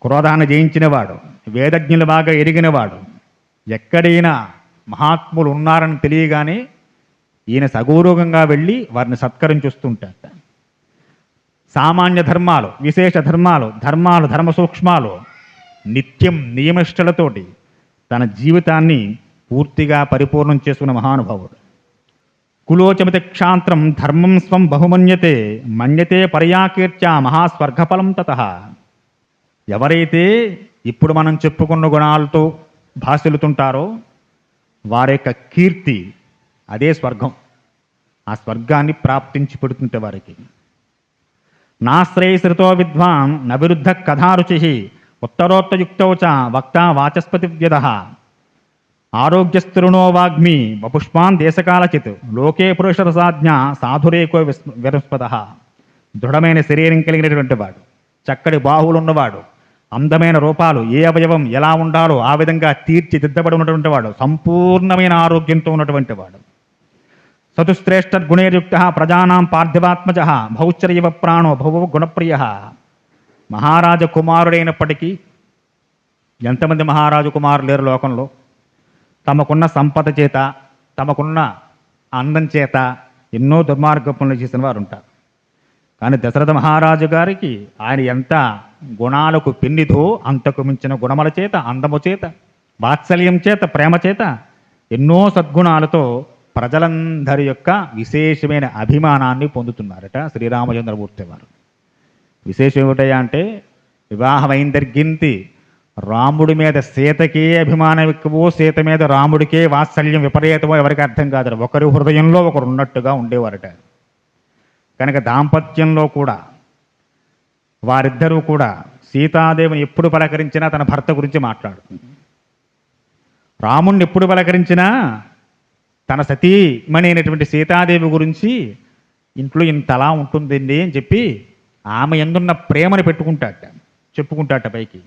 క్రోధాన్ని జయించినవాడు, వేదజ్ఞులు బాగా ఎరిగినవాడు, ఎక్కడైనా మహాత్ములు ఉన్నారని తెలియగానే ఈయన సగౌరవంగా వెళ్ళి వారిని సత్కరించుస్తుంటాట. సామాన్య ధర్మాలు, విశేష ధర్మాలు, ధర్మ సూక్ష్మాలు నిత్యం నియమనిష్టలతోటి తన జీవితాన్ని పూర్తిగా పరిపూర్ణం చేసుకున్న మహానుభావుడు. కులోచమిత క్షాంత్రం ధర్మం స్వం బహుమన్యతే మన్యతే పర్యాకీర్త్యా మహాస్వర్గఫలం తతః. ఎవరైతే ఇప్పుడు మనం చెప్పుకున్న గుణాలతో భాసిల్లుతుంటారో వారి యొక్క కీర్తి అదే స్వర్గం. ఆ స్వర్గాన్ని ప్రాప్తించి పెడుతుంటే వారికి. నాశ్రయశ్రితో విద్వాన్ నవిరుద్ధ కథారుచి ఉత్తరోత్తయుక్తౌ చ వక్త వాచస్పతి వ్యద ఆరోగ్యస్థిరుణో వాగ్మి వపుష్పాన్ దేశకాలచిత్ లోకే పురుషరసాజ్ఞ సాధురేకో విరస్పద. దృఢమైన శరీరం కలిగినటువంటి వాడు, చక్కటి బాహువులు ఉన్నవాడు, అందమైన రూపాలు, ఏ అవయవం ఎలా ఉండాలో ఆ విధంగా తీర్చిదిద్దబడి ఉన్నటువంటి వాడు, సంపూర్ణమైన ఆరోగ్యంతో ఉన్నటువంటి వాడు. సతుశ్రేష్ఠ గుణేర్యుక్త ప్రజానాం పార్థివాత్మజ భౌశ్చర్యవ ప్రాణో భౌవ గుణప్రియ. మహారాజ కుమారుడైనప్పటికీ, ఎంతమంది మహారాజు కుమారులు లేరు లోకంలో, తమకున్న సంపద చేత, తమకున్న అందం చేత ఎన్నో దుర్మార్గ పనులు చేసిన వారు ఉంటారు. కానీ దశరథ మహారాజు గారికి ఆయన ఎంత గుణాలకు పిన్నిదో అంతకు మించిన గుణముల చేత, అందము చేత, వాత్సల్యం చేత, ప్రేమ చేత ఎన్నో సద్గుణాలతో ప్రజలందరి యొక్క విశేషమైన అభిమానాన్ని పొందుతున్నారట శ్రీరామచంద్రమూర్తి వారు. విశేషం ఏమిటయ్యా అంటే, వివాహమైందర్గింతి రాముడి మీద సీతకే అభిమానం ఎక్కువో, సీత మీద రాముడికే వాత్సల్యం విపరీతమో ఎవరికి అర్థం కాదు. ఒకరి హృదయంలో ఒకరు ఉన్నట్టుగా ఉండేవారట. కనుక దాంపత్యంలో కూడా వారిద్దరూ కూడా సీతాదేవిని ఎప్పుడు పలకరించినా తన భర్త గురించి మాట్లాడుతుంది. రాముణ్ణి ఎప్పుడు పలకరించినా తన సతీమణి అయినటువంటి సీతాదేవి గురించి ఇంట్లో ఇంతలా ఉంటుందండి అని చెప్పి ఆమె ఎందున్న ప్రేమను చెప్పుకుంటాట పైకి.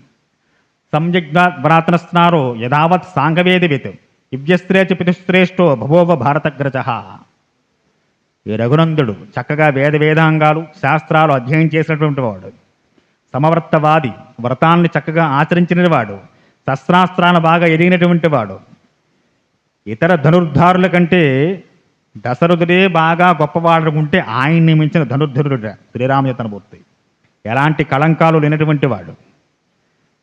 సంయజ్ఞ వ్రాతనస్నారో యథావత్ సాంగవేదివిత్ ఇవ్యస్త్రే చ పితుశ్రేష్టో భవోవ భారతగ్రజ. ఈ రఘునందుడు చక్కగా వేదాంగాలు శాస్త్రాలు అధ్యయనం చేసినటువంటి వాడు, సమవర్తవాది, వ్రతాన్ని చక్కగా ఆచరించిన వాడు, శస్త్రాస్త్రాలను బాగా ఎదిగినటువంటి వాడు. ఇతర ధనుర్ధారుల కంటే దశరథుడే బాగా గొప్పవాడుకుంటే ఆయన్ని మించిన ధనుర్ధరుడు శ్రీరామచంద్రమూర్తి. ఎలాంటి కళంకాలు లేనటువంటి వాడు,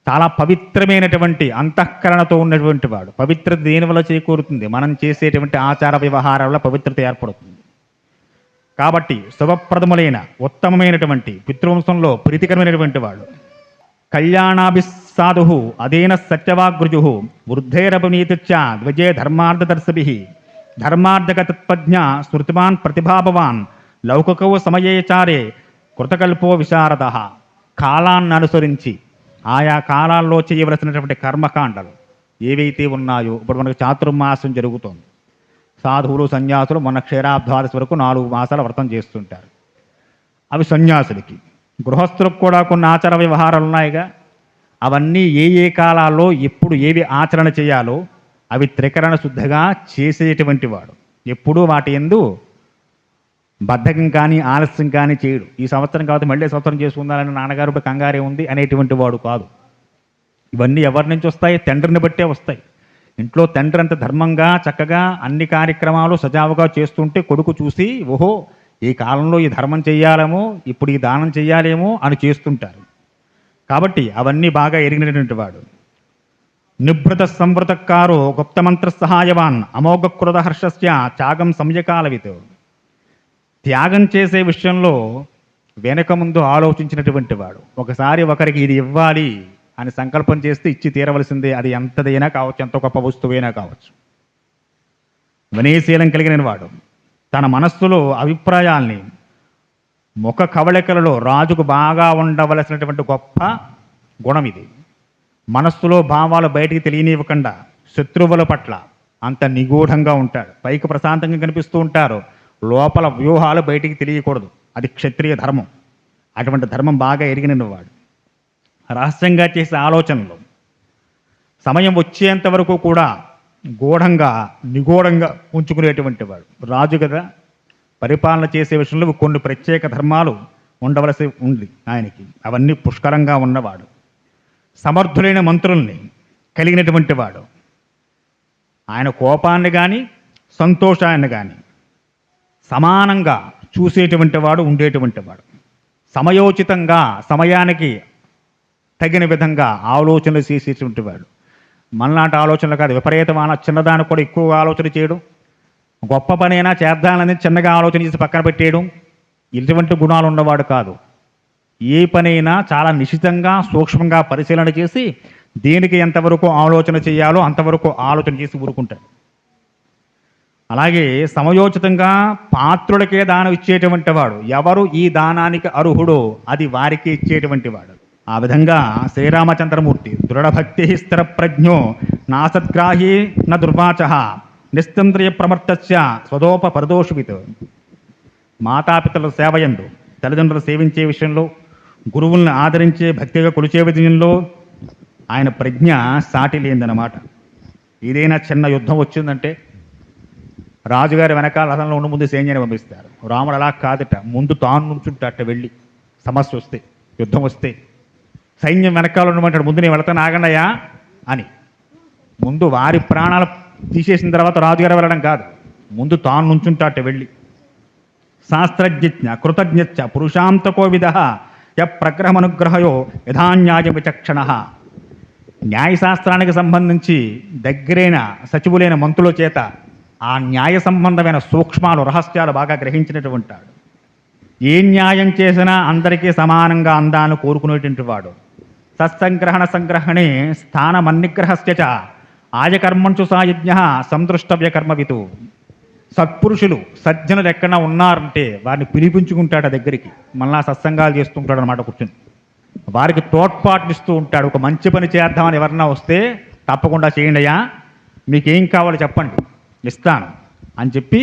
చాలా పవిత్రమైనటువంటి అంతఃకరణతో ఉన్నటువంటి వాడు. పవిత్రత దేనివల్ల చేకూరుతుంది? మనం చేసేటువంటి ఆచార వ్యవహారాల వల్ల పవిత్రత ఏర్పడుతుంది. కాబట్టి శుభప్రదములైన ఉత్తమమైనటువంటి పితృవంశంలో ప్రీతికరమైనటువంటి వాడు. కళ్యాణాభిసాధు అదేన సత్యవాగ్రుజు వృద్ధైరపనీతిచ్చ ద్వజే ధర్మార్థదర్శభి ధర్మార్థక తత్పజ్ఞ స్మృతిమాన్ ప్రతిభాభవాన్ లౌకికౌ సమయేచారే కృతకల్పో విశారద. కాలాన్ని అనుసరించి ఆయా కాలాల్లో చేయవలసినటువంటి కర్మకాండలు ఏవైతే ఉన్నాయో, ఇప్పుడు మనకు చాతుర్మాసం జరుగుతోంది. సాధువులు సన్యాసులు మొన్న క్షీరాబ్ధాదశి వరకు 4 మాసాల వ్రతం చేస్తుంటారు. అవి సన్యాసులకి. గృహస్థులకు కూడా కొన్ని ఆచార వ్యవహారాలు ఉన్నాయిగా. అవన్నీ ఏ కాలాల్లో ఎప్పుడు ఏవి ఆచరణ చేయాలో అవి త్రికరణ శుద్ధిగా చేసేటువంటి వాడు. ఎప్పుడూ వాటి యందు బద్ధకం కానీ ఆలస్యం కానీ చేయడు. ఈ సంవత్సరం కాబట్టి మళ్ళీ సంవత్సరం చేసుకుందాలని నాన్నగారు కంగారే ఉంది అనేటువంటి వాడు కాదు. ఇవన్నీ ఎవరి నుంచి వస్తాయి? తండ్రిని బట్టే వస్తాయి. ఇంట్లో తండ్రి అంత ధర్మంగా చక్కగా అన్ని కార్యక్రమాలు సజావుగా చేస్తుంటే కొడుకు చూసి, ఓహో ఈ కాలంలో ఈ ధర్మం చెయ్యాలేమో, ఇప్పుడు ఈ దానం చెయ్యాలేమో అని చేస్తుంటారు. కాబట్టి అవన్నీ బాగా ఎరిగినటువంటి వాడు. నిభృత సంవృతకారో గుప్తమంత్ర సహాయవాన్ అమోఘ క్రోధ హర్షస్య త్యాగం సంయకాలవిత్. త్యాగం చేసే విషయంలో వెనక ముందు ఆలోచించినటువంటి వాడు. ఒకసారి ఒకరికి ఇది ఇవ్వాలి అని సంకల్పం చేస్తే ఇచ్చి తీరవలసిందే. అది ఎంతదైనా కావచ్చు, ఎంత గొప్ప వస్తువైనా కావచ్చు. వినయశీలం కలిగిన వాడు. తన మనస్సులో అభిప్రాయాల్ని ముఖ కవళికలలో రాజుకు బాగా ఉండవలసినటువంటి గొప్ప గుణం ఇది. మనస్సులో భావాలు బయటికి తెలియనివ్వకుండా శత్రువుల పట్ల అంత నిగూఢంగా ఉంటాడు. పైకి ప్రశాంతంగా కనిపిస్తూ ఉంటారు, లోపల వ్యూహాలు బయటికి తెలియకూడదు. అది క్షత్రియ ధర్మం. అటువంటి ధర్మం బాగా ఎరిగినవాడు. రహస్యంగా చేసే ఆలోచనలు సమయం వచ్చేంత వరకు కూడా నిగూఢంగా ఉంచుకునేటువంటి వాడు. రాజు కదా, పరిపాలన చేసే విషయంలో కొన్ని ప్రత్యేక ధర్మాలు ఉండవలసి ఉంది ఆయనకి. అవన్నీ పుష్కలంగా ఉన్నవాడు. సమర్థులైన మంత్రుల్ని కలిగినటువంటి వాడు. ఆయన కోపాన్ని కానీ సంతోషాన్ని కానీ సమానంగా చూసేటువంటి వాడు, ఉండేటువంటి వాడు. సమయోచితంగా సమయానికి తగిన విధంగా ఆలోచనలు చేసేటువంటి వాడు. మనలాంటి ఆలోచనలు కాదు, విపరీతమైన చిన్నదానికి కూడా ఎక్కువగా ఆలోచన చేయడం, గొప్ప పనైనా చేద్దామని చిన్నగా ఆలోచన చేసి పక్కన పెట్టేయడం, ఇటువంటి గుణాలు ఉన్నవాడు కాదు. ఏ పనైనా చాలా నిశితంగా సూక్ష్మంగా పరిశీలన చేసి దేనికి ఎంతవరకు ఆలోచన చేయాలో అంతవరకు ఆలోచన చేసి ఊరుకుంటాడు. అలాగే సమయోచితంగా పాత్రులకే దానం ఇచ్చేటువంటి వాడు. ఎవరు ఈ దానానికి అర్హుడో అది వారికి ఇచ్చేటువంటి వాడు. ఆ విధంగా శ్రీరామచంద్రమూర్తి దృఢభక్తి స్థిర ప్రజ్ఞో నాసద్గ్రాహీ న దుర్వాచ నిస్తంద్రియ ప్రమర్తస్య స్వదోప పరదోషువిత్. మాతాపితల సేవయందు, తల్లిదండ్రులు సేవించే విషయంలో, గురువుల్ని ఆదరించే భక్తిగా కొలిచే విషయంలో ఆయన ప్రజ్ఞ సాటి లేదన్నమాట. ఏదైనా చిన్న యుద్ధం వచ్చిందంటే రాజుగారి వెనకాల రథంలో ఉండి ముందు సైన్యాన్ని పంపిస్తారు. రాముడు అలా కాదట, ముందు తాను నుంచుంటాట. వెళ్ళి సమస్య వస్తే, యుద్ధం వస్తే సైన్యం వెనకాల ఉండమంటాడు. ముందు నేను వెళతాను ఆగండియా అని. ముందు వారి ప్రాణాలు తీసేసిన తర్వాత రాజుగారు వెళ్ళడం కాదు, ముందు తాను నుంచుంటాట. వెళ్ళి శాస్త్రజ్ఞ కృతజ్ఞ పురుషాంతకో విధ య ప్రగ్రహమనుగ్రహయో యథాన్యాయ విచక్షణ. న్యాయశాస్త్రానికి సంబంధించి దగ్గరైన సచివులైన మంత్రుల చేత ఆ న్యాయ సంబంధమైన సూక్ష్మాలు, రహస్యాలు బాగా గ్రహించినటువంటి వాడు. ఏ న్యాయం చేసినా అందరికీ సమానంగా అందాన్ని కోరుకునేటువంటి వాడు. సత్సంగ్రహణ సంగ్రహణే స్థానమన్నిగ్రహస్య చ ఆయకర్మంచు సాయజ్ఞ సందృష్టవ్య కర్మవితు. సత్పురుషులు సజ్జనులు ఎక్కడ ఉన్నారంటే వారిని పిలిపించుకుంటాడు దగ్గరికి. మళ్ళా సత్సంగాలు చేస్తుంటాడు అనమాట కూర్చుని. వారికి తోడ్పాటునిస్తూ ఉంటాడు. ఒక మంచి పని చేద్దామని ఎవరన్నా వస్తే తప్పకుండా చేయండి అయ్యా, మీకేం కావాలో చెప్పండి ఇస్తాను అని చెప్పి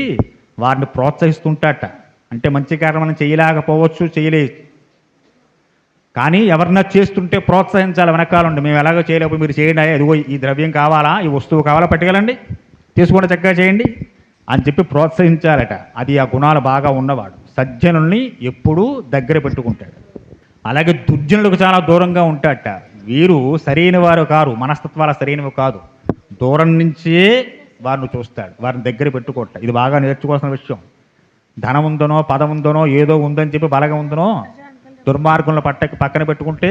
వారిని ప్రోత్సహిస్తుంటాట. అంటే మంచి కార్యం మనం చేయలేకపోవచ్చు, చేయలేదు, కానీ ఎవరన్నా చేస్తుంటే ప్రోత్సహించాలి. వెనకాలండి మేము ఎలాగో చేయలేకపోతే మీరు చేయండి, ఎదుగో ఈ ద్రవ్యం కావాలా, ఈ వస్తువు కావాలా, పట్టుకెళ్ళండి, తీసుకుంటే చక్కగా చేయండి అని చెప్పి ప్రోత్సహించాలట. అది ఆ గుణాలు బాగా ఉన్నవాడు. సజ్జనుల్ని ఎప్పుడూ దగ్గర పెట్టుకుంటాడు. అలాగే దుర్జనులకు చాలా దూరంగా ఉంటాడట. వీరు సరైన వారు కారు, మనస్తత్వాలు సరైనవి కాదు. దూరం నుంచే వారిని చూస్తాడు, వారిని దగ్గర పెట్టుకోట. ఇది బాగా నేర్చుకోవాల్సిన విషయం. ధనం ఉందనో, పదం ఉందనో, ఏదో ఉందని చెప్పి బలగా ఉందనో దుర్మార్గంలో పక్కన పెట్టుకుంటే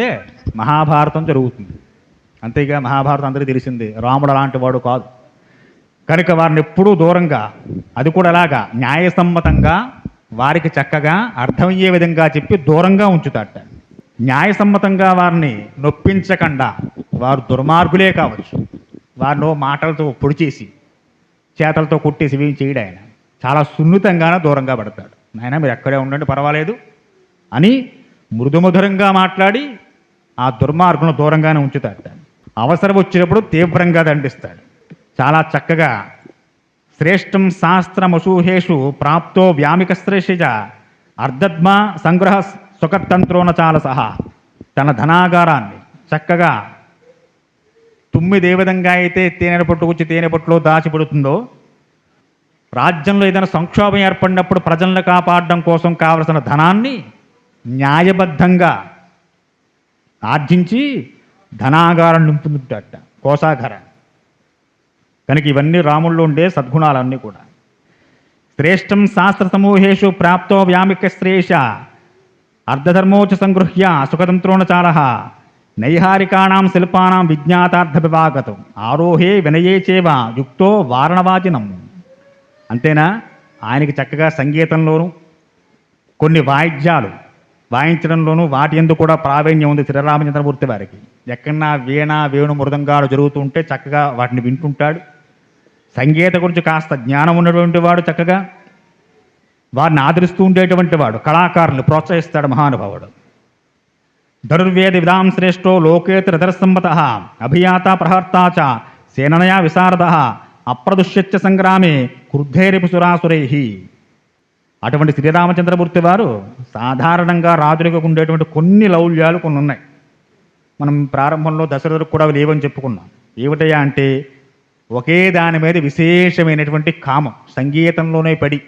మహాభారతం జరుగుతుంది. అంతేగా మహాభారతం అందరికీ తెలిసిందే. రాముడు అలాంటి వాడు కాదు కనుక వారిని ఎప్పుడూ దూరంగా, అది కూడా అలాగా న్యాయసమ్మతంగా వారికి చక్కగా అర్థమయ్యే విధంగా చెప్పి దూరంగా ఉంచుతాట. న్యాయసమ్మతంగా వారిని నొప్పించకుండా, వారు దుర్మార్గులే కావచ్చు, వారిని మాటలతో పొడి చేసి చేతలతో కొట్టేసి ఏం చేయడు. ఆయన చాలా సున్నితంగానే దూరంగా పడతాడు. నాయన మీరు ఎక్కడే ఉండండి పర్వాలేదు అని మృదుమధురంగా మాట్లాడి ఆ దుర్మార్గులను దూరంగానే ఉంచుతాడు. అవసరం వచ్చినప్పుడు తీవ్రంగా దండిస్తాడు. చాలా చక్కగా శ్రేష్టం శాస్త్రమసూహేషు ప్రాప్తో వ్యామిక శ్రేషిజ అర్ధద్మ సంగ్రహ సుఖతంత్రోన చాలా సహా. తన ధనాగారాన్ని చక్కగా తుమ్మిది ఏ విధంగా అయితే తేనె పట్టుకొచ్చి తేనె పట్టులో దాచిపెడుతుందో, రాజ్యంలో ఏదైనా సంక్షోభం ఏర్పడినప్పుడు ప్రజలను కాపాడడం కోసం కావలసిన ధనాన్ని న్యాయబద్ధంగా ఆర్జించి ధనాగారం నింపుతుంటాట, కోశాగారాన్ని. కనుక ఇవన్నీ రాముల్లో ఉండే సద్గుణాలన్నీ కూడా. శ్రేష్టం శాస్త్ర సమూహేషు ప్రాప్తో వ్యామిక శ్రేష అర్ధధర్మోచ సంగృహ్య సుఖతంత్రోణ చాల నైహారికాణం శిల్పానాం విజ్ఞాతార్థ విభాగతం ఆరోహే వినయే చేవ యుక్తో వారణవాజినం. అంతేనా, ఆయనకి చక్కగా సంగీతంలోనూ కొన్ని వాయిద్యాలు వాయించడంలోనూ వాటి ఎందుకు కూడా ప్రావీణ్యం ఉంది శ్రీరామచంద్రమూర్తి వారికి. ఎక్కడన్నా వీణ వేణు మృదంగాలు జరుగుతూ ఉంటే చక్కగా వాటిని వింటుంటాడు. సంగీత గురించి కాస్త జ్ఞానం ఉన్నటువంటి వాడు, చక్కగా వారిని ఆదరిస్తూ ఉండేటువంటి వాడు. కళాకారుల్ని ప్రోత్సహిస్తాడు మహానుభావుడు. ధనుర్వేద విధాం శ్రేష్టో లోకేతర దర్శంబత అభియాత ప్రహర్తా చ సేననయా విశారద అప్రదుష్యచ్చ సంగ్రామే క్రుద్ధైరిపు సురాసురై. అటువంటి శ్రీరామచంద్రమూర్తి వారు సాధారణంగా రాజులకు ఉండేటువంటి కొన్ని లౌల్యాలు కొన్ని ఉన్నాయి. మనం ప్రారంభంలో దశరథులకు కూడా లేవని చెప్పుకున్నాం. ఏమిటయ్యా అంటే ఒకే దాని మీద విశేషమైనటువంటి కామం, సంగీతంలోనే పడి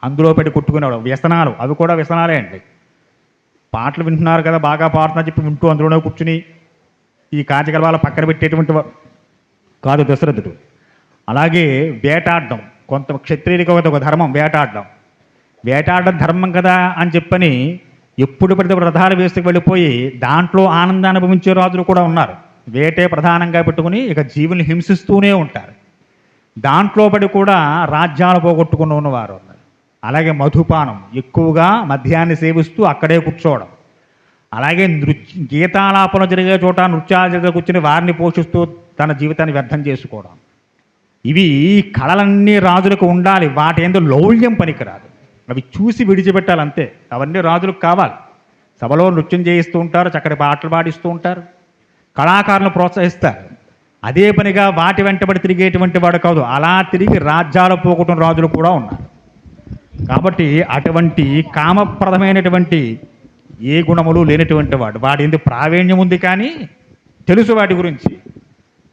అందులో పడి కొట్టుకునేవాడు. వ్యసనాలు, అవి కూడా వ్యసనాలే అండి. పాటలు వింటున్నారు కదా, బాగా పాడుతున్నా చెప్పి వింటూ అందులోనే కూర్చుని ఈ కార్యకలాపాలు పక్కన పెట్టేటువంటి కాదు దశరథుడు. అలాగే వేటాడడం, కొంత క్షత్రియుడికి ఒక ధర్మం వేటాడడం. వేటాడడం ధర్మం కదా అని చెప్పని ఎప్పుడు పడితే రథాలు వేసుకు వెళ్ళిపోయి దాంట్లో ఆనందాన్ని అనుభవించే రాజులు కూడా ఉన్నారు. వేటే ప్రధానంగా పెట్టుకుని ఇక జీవుల్ని హింసిస్తూనే ఉంటారు. దాంట్లో పడి కూడా రాజ్యాలు పోగొట్టుకుని ఉన్నవారు ఉన్నారు. అలాగే మధుపానం, ఎక్కువగా మద్యాన్ని సేవిస్తూ అక్కడే కూర్చోవడం. అలాగే గీతాలాపన జరిగే చోట నృత్యాలు జరిగే కూర్చుని వారిని పోషిస్తూ తన జీవితాన్ని వ్యర్థం చేసుకోవడం. ఇవి కళలన్నీ రాజులకు ఉండాలి, వాటి ఏందో లౌల్యం పనికిరాదు, అవి చూసి విడిచిపెట్టాలంతే. అవన్నీ రాజులకు కావాలి. సభలో నృత్యం చేయిస్తూ ఉంటారు, చక్కటి పాటలు పాడిస్తూ ఉంటారు, కళాకారులను ప్రోత్సహిస్తారు. అదే పనిగా వాటి వెంటబడి తిరిగేటువంటి వాడు కాదు, అలా తిరిగి రాజ్యాలు పోగొట్టిన రాజులు కూడా ఉన్నారు. కాబట్టి అటువంటి కామప్రదమైనటువంటి ఏ గుణములు లేనటువంటి వాడు, వాడి ఎందుకు ప్రావీణ్యం ఉంది కానీ తెలుసు వాటి గురించి,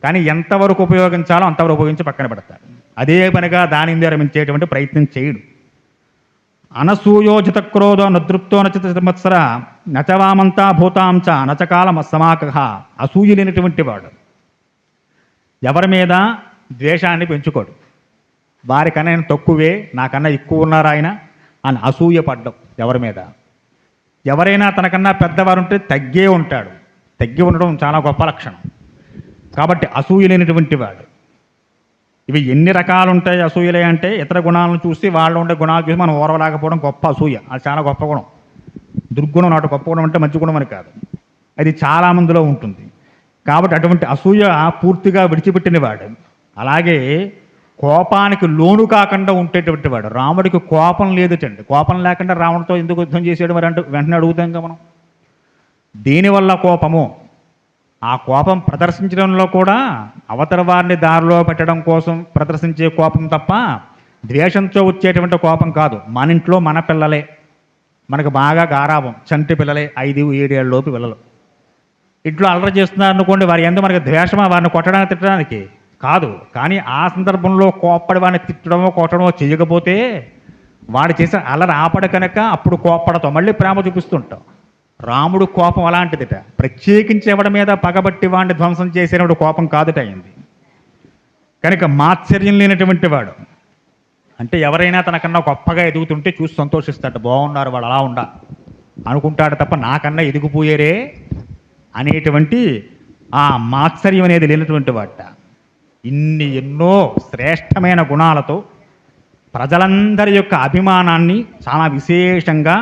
కానీ ఎంతవరకు ఉపయోగించాలో అంతవరకు ఉపయోగించి పక్కన పెడతాడు. అదే పనిగా దాని రమించేటువంటి ప్రయత్నం చేయడు. అనసూయోజిత క్రోధో నదృప్తో నచిత సంవత్సర నచవామంతా భూతాంచ నచకాలం సమాక. అసూయ లేనటువంటి వాడు ఎవరి మీద ద్వేషాన్ని పెంచుకోడు. వారికన్నా ఆయన తక్కువే, నాకన్నా ఎక్కువ ఉన్నారు ఆయన అని అసూయ పడ్డం ఎవరి మీద. ఎవరైనా తనకన్నా పెద్దవారు ఉంటే తగ్గే ఉంటాడు. తగ్గి ఉండడం చాలా గొప్ప లక్షణం. కాబట్టి అసూయ లేనటువంటి వాడు. ఇవి ఎన్ని రకాలు ఉంటాయి అసూయలే అంటే, ఇతర గుణాలను చూసి వాళ్ళు ఉండే గుణాలు చూసి మనం ఓర్వలేకపోవడం గొప్ప అసూయ. అది చాలా గొప్ప గుణం. దుర్గుణం నాటు గొప్ప గుణం అంటే మంచి గుణం అని కాదు, అది చాలామందిలో ఉంటుంది. కాబట్టి అటువంటి అసూయ పూర్తిగా విడిచిపెట్టిన వాడు. అలాగే కోపానికి లోను కాకుండా ఉండేటువంటి వాడు. రాముడికి కోపం లేదుటండి. కోపం లేకుండా రావణుడితో ఎందుకు యుద్ధం చేసాడు మరి అంటే వెంటనే అడుగుతాం కదా మనం. దీనివల్ల కోపము, ఆ కోపం ప్రదర్శించడంలో కూడా అవతల వారిని దారిలో పెట్టడం కోసం ప్రదర్శించే కోపం తప్ప ద్వేషంతో వచ్చేటువంటి కోపం కాదు. మన ఇంట్లో మన పిల్లలే మనకు బాగా గారాబం, చంటి పిల్లలే, 5-7 ఏళ్ళలోపు పిల్లలు ఇంట్లో అల్లరి చేస్తున్నారు అనుకోండి, వారి ఎందుకు మనకి ద్వేషమా? వారిని కొట్టడానికి తిట్టడానికి కాదు. కానీ ఆ సందర్భంలో కోప్పడి వాడిని తిట్టడమో కొట్టడమో చేయకపోతే వాడు చేసిన అల్లరి ఆపడ కనుక అప్పుడు కోప్పడతాం, మళ్ళీ ప్రేమ చూపిస్తుంటాం. రాముడు కోపం అలాంటిదిట. ప్రత్యేకించి ఎవడి మీద పగబట్టి వాడిని ధ్వంసం చేసేవాడు కోపం కాదుట అయింది. కనుక మాత్సర్యం లేనటువంటి వాడు అంటే ఎవరైనా తనకన్నా గొప్పగా ఎదుగుతుంటే చూసి సంతోషిస్తాడు, బాగున్నారు వాళ్ళు అలా ఉండా అనుకుంటాడు తప్ప నాకన్నా ఎదిగిపోయారే అనేటువంటి ఆ మాత్సర్యం అనేది లేనటువంటి వాట. ఎన్నో శ్రేష్టమైన గుణాలతో ప్రజలందరి యొక్క అభిమానాన్ని చాలా విశేషంగా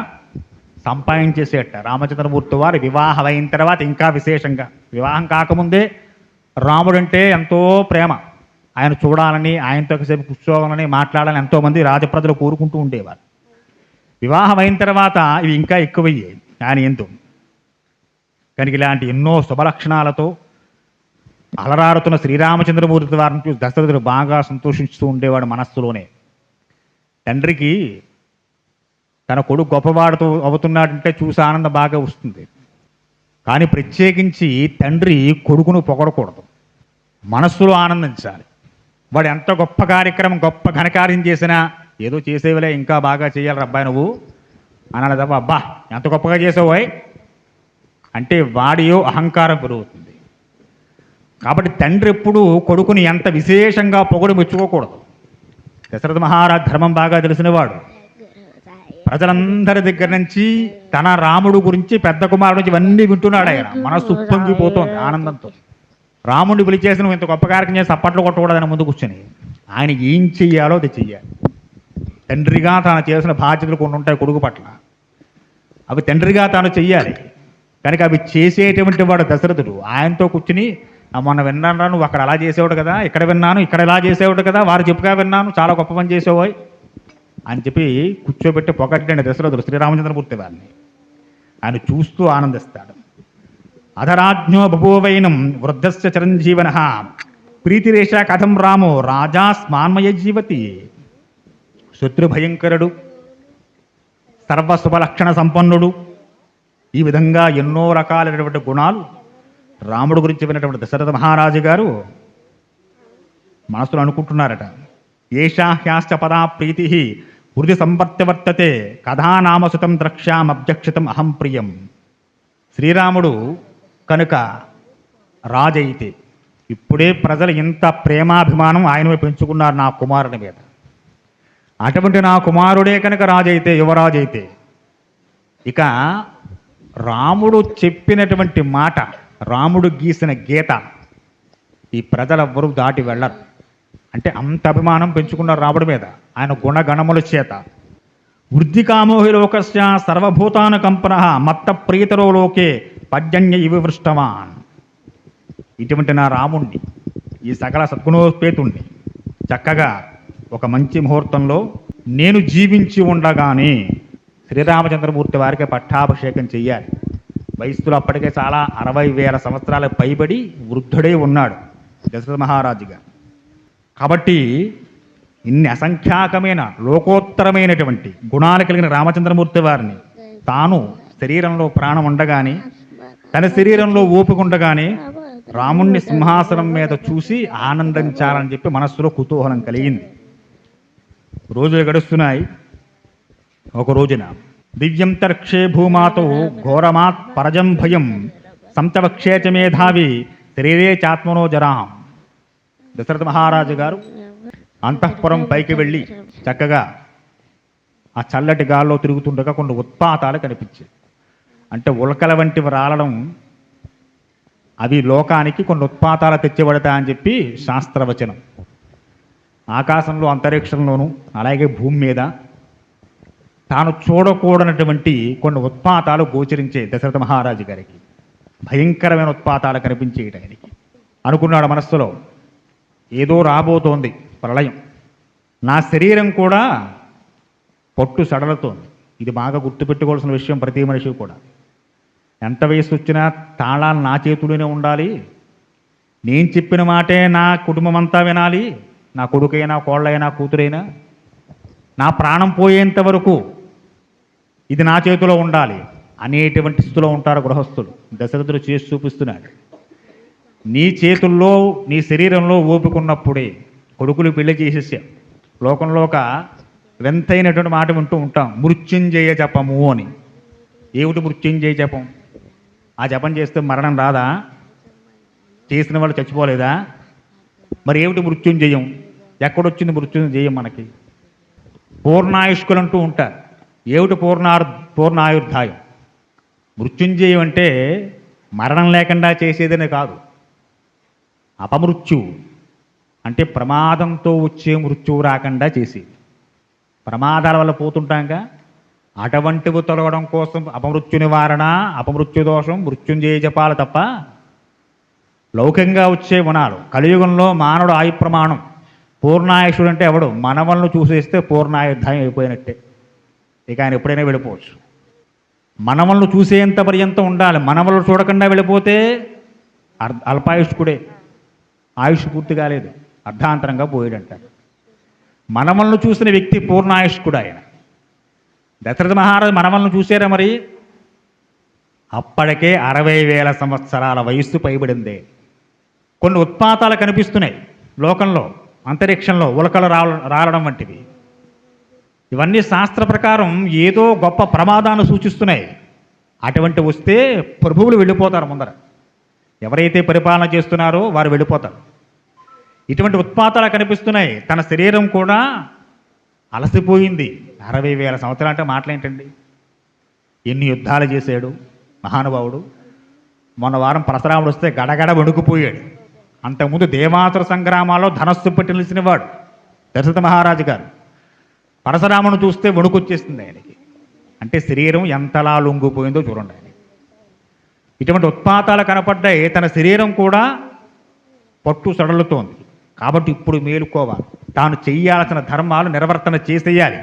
సంపాదించేసేట రామచంద్రమూర్తి వారు. వివాహం అయిన తర్వాత ఇంకా విశేషంగా, వివాహం కాకముందే రాముడంటే ఎంతో ప్రేమ, ఆయన చూడాలని, ఆయనతో ఒకసేపు కూర్చోవాలని, మాట్లాడాలని ఎంతోమంది రాజప్రజలు కోరుకుంటూ ఉండేవారు. వివాహం అయిన తర్వాత ఇవి ఇంకా ఎక్కువయ్యాయి ఆయన ఎంతో. కనుక ఇలాంటి ఎన్నో శుభలక్షణాలతో అలరారుతున్న శ్రీరామచంద్రమూర్తి వారిని చూసి దశరథుడు బాగా సంతోషిస్తూ ఉండేవాడు మనస్సులోనే. తండ్రికి తన కొడుకు గొప్పవాడుతో అవుతున్నాడంటే చూసి ఆనందం బాగా వస్తుంది. కానీ ప్రత్యేకించి తండ్రి కొడుకును పొగడకూడదు, మనస్సులో ఆనందించాలి. వాడు ఎంత గొప్ప కార్యక్రమం, గొప్ప ఘనకార్యం చేసినా ఏదో చేసేవిలే, ఇంకా బాగా చేయాలి అబ్బాయి నువ్వు అనాలి తప్ప అబ్బా ఎంత గొప్పగా చేసావోయ్ అంటే వాడియో అహంకారం పెరుగుతుంది. కాబట్టి తండ్రి ఎప్పుడు కొడుకుని ఎంత విశేషంగా పొగడు మెచ్చుకోకూడదు. దశరథ మహారాజ్ ధర్మం బాగా తెలిసినవాడు. ప్రజలందరి దగ్గర నుంచి తన రాముడు గురించి, పెద్ద కుమారుడు నుంచి ఇవన్నీ వింటున్నాడు. ఆయన మనస్సు ఉప్పొంగిపోతుంది ఆనందంతో. రాముడిని పిలిచేసి నువ్వు ఇంత గొప్ప కార్యక్రమం చేసి అప్పట్లో కొట్టకూడదని ముందు కూర్చొని ఆయన ఏం చెయ్యాలో అది చెయ్యాలి. తండ్రిగా తాను చేసిన బాధ్యతలు కొన్ని ఉంటాయి కొడుకు పట్ల, అవి తండ్రిగా తాను చెయ్యాలి. కనుక అవి చేసేటువంటి వాడు దశరథుడు. ఆయనతో కూర్చుని మొన్న విన్నాను, నువ్వు అక్కడ అలా చేసేవాడు కదా, ఇక్కడ విన్నాను, ఇక్కడ ఇలా చేసేవాడు కదా, వారు చెప్పుగా విన్నాను, చాలా గొప్ప పని చేసేవాయి అని చెప్పి కూర్చోబెట్టి పొగట్టండి దశరథుడు శ్రీరామచంద్రమూర్తి వారిని. ఆయన చూస్తూ ఆనందిస్తాడు. అధరాజ్ఞో బభూవైనం వృద్ధస్య చిరంజీవన ప్రీతిరేష కథం రామో రాజా స్మాన్మయ జీవతి. శత్రుభయంకరుడు, సర్వశుభలక్షణ సంపన్నుడు, ఈ విధంగా ఎన్నో రకాలైనటువంటి గుణాలు రాముడు గురించి విన్నటువంటి దశరథ మహారాజు గారు మనసులో అనుకుంటున్నారట. ఏషా హ్యాశ్చ పదా ప్రీతి హృది సంవర్తవర్తతే కథానామసుతం ద్రక్ష్యామభ్యక్షితం అహం ప్రియం. శ్రీరాముడు కనుక రాజైతే ఇప్పుడే ప్రజలు ఇంత ప్రేమాభిమానం ఆయన పెంచుకున్నారు నా కుమారుని మీద. అటువంటి నా కుమారుడే కనుక రాజైతే, యువరాజు అయితే, ఇక రాముడు చెప్పినటువంటి మాట, రాముడు గీసిన గీత ఈ ప్రజలెవ్వరూ దాటి వెళ్ళరు. అంటే అంత అభిమానం పెంచుకున్నారు రాముడి మీద, ఆయన గుణగణముల చేత. వృద్ధికామోహి లోకస్య సర్వభూతాను కంపన మత్త ప్రీతరో లోకే పర్జన్య ఇవి వృష్టవాన్. ఇటువంటి నా రాముణ్ణి, ఈ సకల సద్గుణోపేతుణ్ణి చక్కగా ఒక మంచి ముహూర్తంలో నేను జీవించి ఉండగానే శ్రీరామచంద్రమూర్తి వారికి పట్టాభిషేకం చెయ్యాలి. వయస్సులో అప్పటికే చాలా 60,000 సంవత్సరాల పైబడి వృద్ధుడే ఉన్నాడు దశరథ మహారాజుగా. కాబట్టి ఇన్ని అసంఖ్యాకమైన లోకోత్తరమైనటువంటి గుణాలు కలిగిన రామచంద్రమూర్తి వారిని తాను శరీరంలో ప్రాణం ఉండగానే, తన శరీరంలో ఓపిక ఉండగానే రాముణ్ణి సింహాసనం మీద చూసి ఆనందించాలని చెప్పి మనస్సులో కుతూహలం కలిగింది. రోజులు గడుస్తున్నాయి. ఒక రోజున దివ్యంతరిక్షే భూమాతో ఘోరమాత్ పరజం భయం సంతవక్షేచ మేధావి శరీరే చాత్మనో జరాం. దశరథ మహారాజు గారు అంతఃపురం పైకి వెళ్ళి చక్కగా ఆ చల్లటి గాల్లో తిరుగుతుండగా కొన్ని ఉత్పాతాలు కనిపించాయి. అంటే ఉల్కల వంటివి రాలడం, అవి లోకానికి కొన్ని ఉత్పాతాలు తెచ్చిపడతాయని చెప్పి శాస్త్రవచనం. ఆకాశంలో, అంతరిక్షంలోనూ, అలాగే భూమి మీద తాను చూడకూడనటువంటి కొన్ని ఉత్పాతాలు గోచరించే దశరథ మహారాజు గారికి. భయంకరమైన ఉత్పాతాలు కనిపించేటి ఆయనకి. అనుకున్నాడు మనస్సులో, ఏదో రాబోతోంది ప్రళయం, నా శరీరం కూడా పొట్టు సడలుతోంది. ఇది బాగా గుర్తుపెట్టుకోవాల్సిన విషయం ప్రతి మనిషి కూడా. ఎంత వయసు వచ్చినా తాళాలు నా చేతుల్లోనే ఉండాలి, నేను చెప్పిన మాటే నా కుటుంబం అంతా వినాలి, నా కొడుకైనా, కోళ్ళైనా, కూతురైనా, నా ప్రాణం పోయేంత వరకు ఇది నా చేతిలో ఉండాలి అనేటువంటి స్థితిలో ఉంటారు గృహస్థులు. దశరథుడు చేసి చూపిస్తున్నాడు. నీ చేతుల్లో, నీ శరీరంలో ఓపుకున్నప్పుడే కొడుకులు పెళ్లి చేసేసాం. లోకంలో ఒక వింతైనటువంటి మాట వింటూ ఉంటాం, మృత్యుంజయ జపము అని. ఏమిటి మృత్యుంజయ జపం? ఆ జపం చేస్తే మరణం రాదా? చేసిన వాళ్ళు చచ్చిపోలేదా? మరి ఏమిటి మృత్యుంజయం? ఎక్కడొచ్చింది మృత్యుంజయం మనకి? పూర్ణాయుష్కులు అంటూ ఉంటారు. ఏమిటి పూర్ణాయుర్ధాయం? మృత్యుంజయం అంటే మరణం లేకుండా చేసేదని కాదు. అపమృత్యువు అంటే ప్రమాదంతో వచ్చే మృత్యువు రాకుండా చేసేది. ప్రమాదాల వల్ల పోతుంటాంగా, అటువంటివి తొలగడం కోసం అపమృత్యు నివారణ, అపమృత్యు దోషం, మృత్యుంజయ జపాలు తప్ప లౌకికంగా వచ్చే గుణాలు. కలియుగంలో మానవుడు ఆయు ప్రమాణం. పూర్ణాయుషుడు అంటే ఎవడు? మనవలను చూసేస్తే పూర్ణాయుర్ధాయం అయిపోయినట్టే. ఇక ఆయన ఎప్పుడైనా వెళ్ళిపోవచ్చు. మనవలను చూసేంత పర్యంతం ఉండాలి. మనవలను చూడకుండా వెళ్ళిపోతే అల్పాయుష్కుడే, ఆయుష్ పూర్తి కాలేదు, అర్ధాంతరంగా పోయాడంటారు. మనవలను చూసిన వ్యక్తి పూర్ణాయుష్కుడు ఆయన. దశరథ మహారాజు మనవలను చూసారా మరి? అప్పటికే 60,000 సంవత్సరాల వయస్సు పైబడిందే. కొన్ని ఉత్పాతాలు కనిపిస్తున్నాయి లోకంలో, అంతరిక్షంలో ఉల్కలు రాలడం వంటివి. ఇవన్నీ శాస్త్ర ప్రకారం ఏదో గొప్ప ప్రమాదాన్ని సూచిస్తున్నాయి. అటువంటి వస్తే ప్రభువులు వెళ్ళిపోతారు ముందర. ఎవరైతే పరిపాలన చేస్తున్నారో వారు వెళ్ళిపోతారు. ఇటువంటి ఉత్పాతాలు కనిపిస్తున్నాయి. తన శరీరం కూడా అలసిపోయింది. 60,000 సంవత్సరాలు అంటే మాటలేంటండి? ఎన్ని యుద్ధాలు చేశాడు మహానుభావుడు. మొన్న వారం పరశురాముడు వస్తే గడగడ వణుకుపోయాడు. అంతకుముందు దేవాసుర సంగ్రామాల్లో ధనస్సు పెట్టి నిలిచినవాడు దశరథ మహారాజు గారు. పరశురామును చూస్తే వణుకొచ్చేస్తుంది ఆయనకి. అంటే శరీరం ఎంతలా లొంగిపోయిందో చూడండి ఆయన. ఇటువంటి ఉత్పాతాలు కనపడ్డాయి. తన శరీరం కూడా పట్టు సడలుతోంది. కాబట్టి ఇప్పుడు మేలుకోవాలి, తాను చెయ్యాల్సిన ధర్మాలు నిర్వర్తన చేసేయాలి.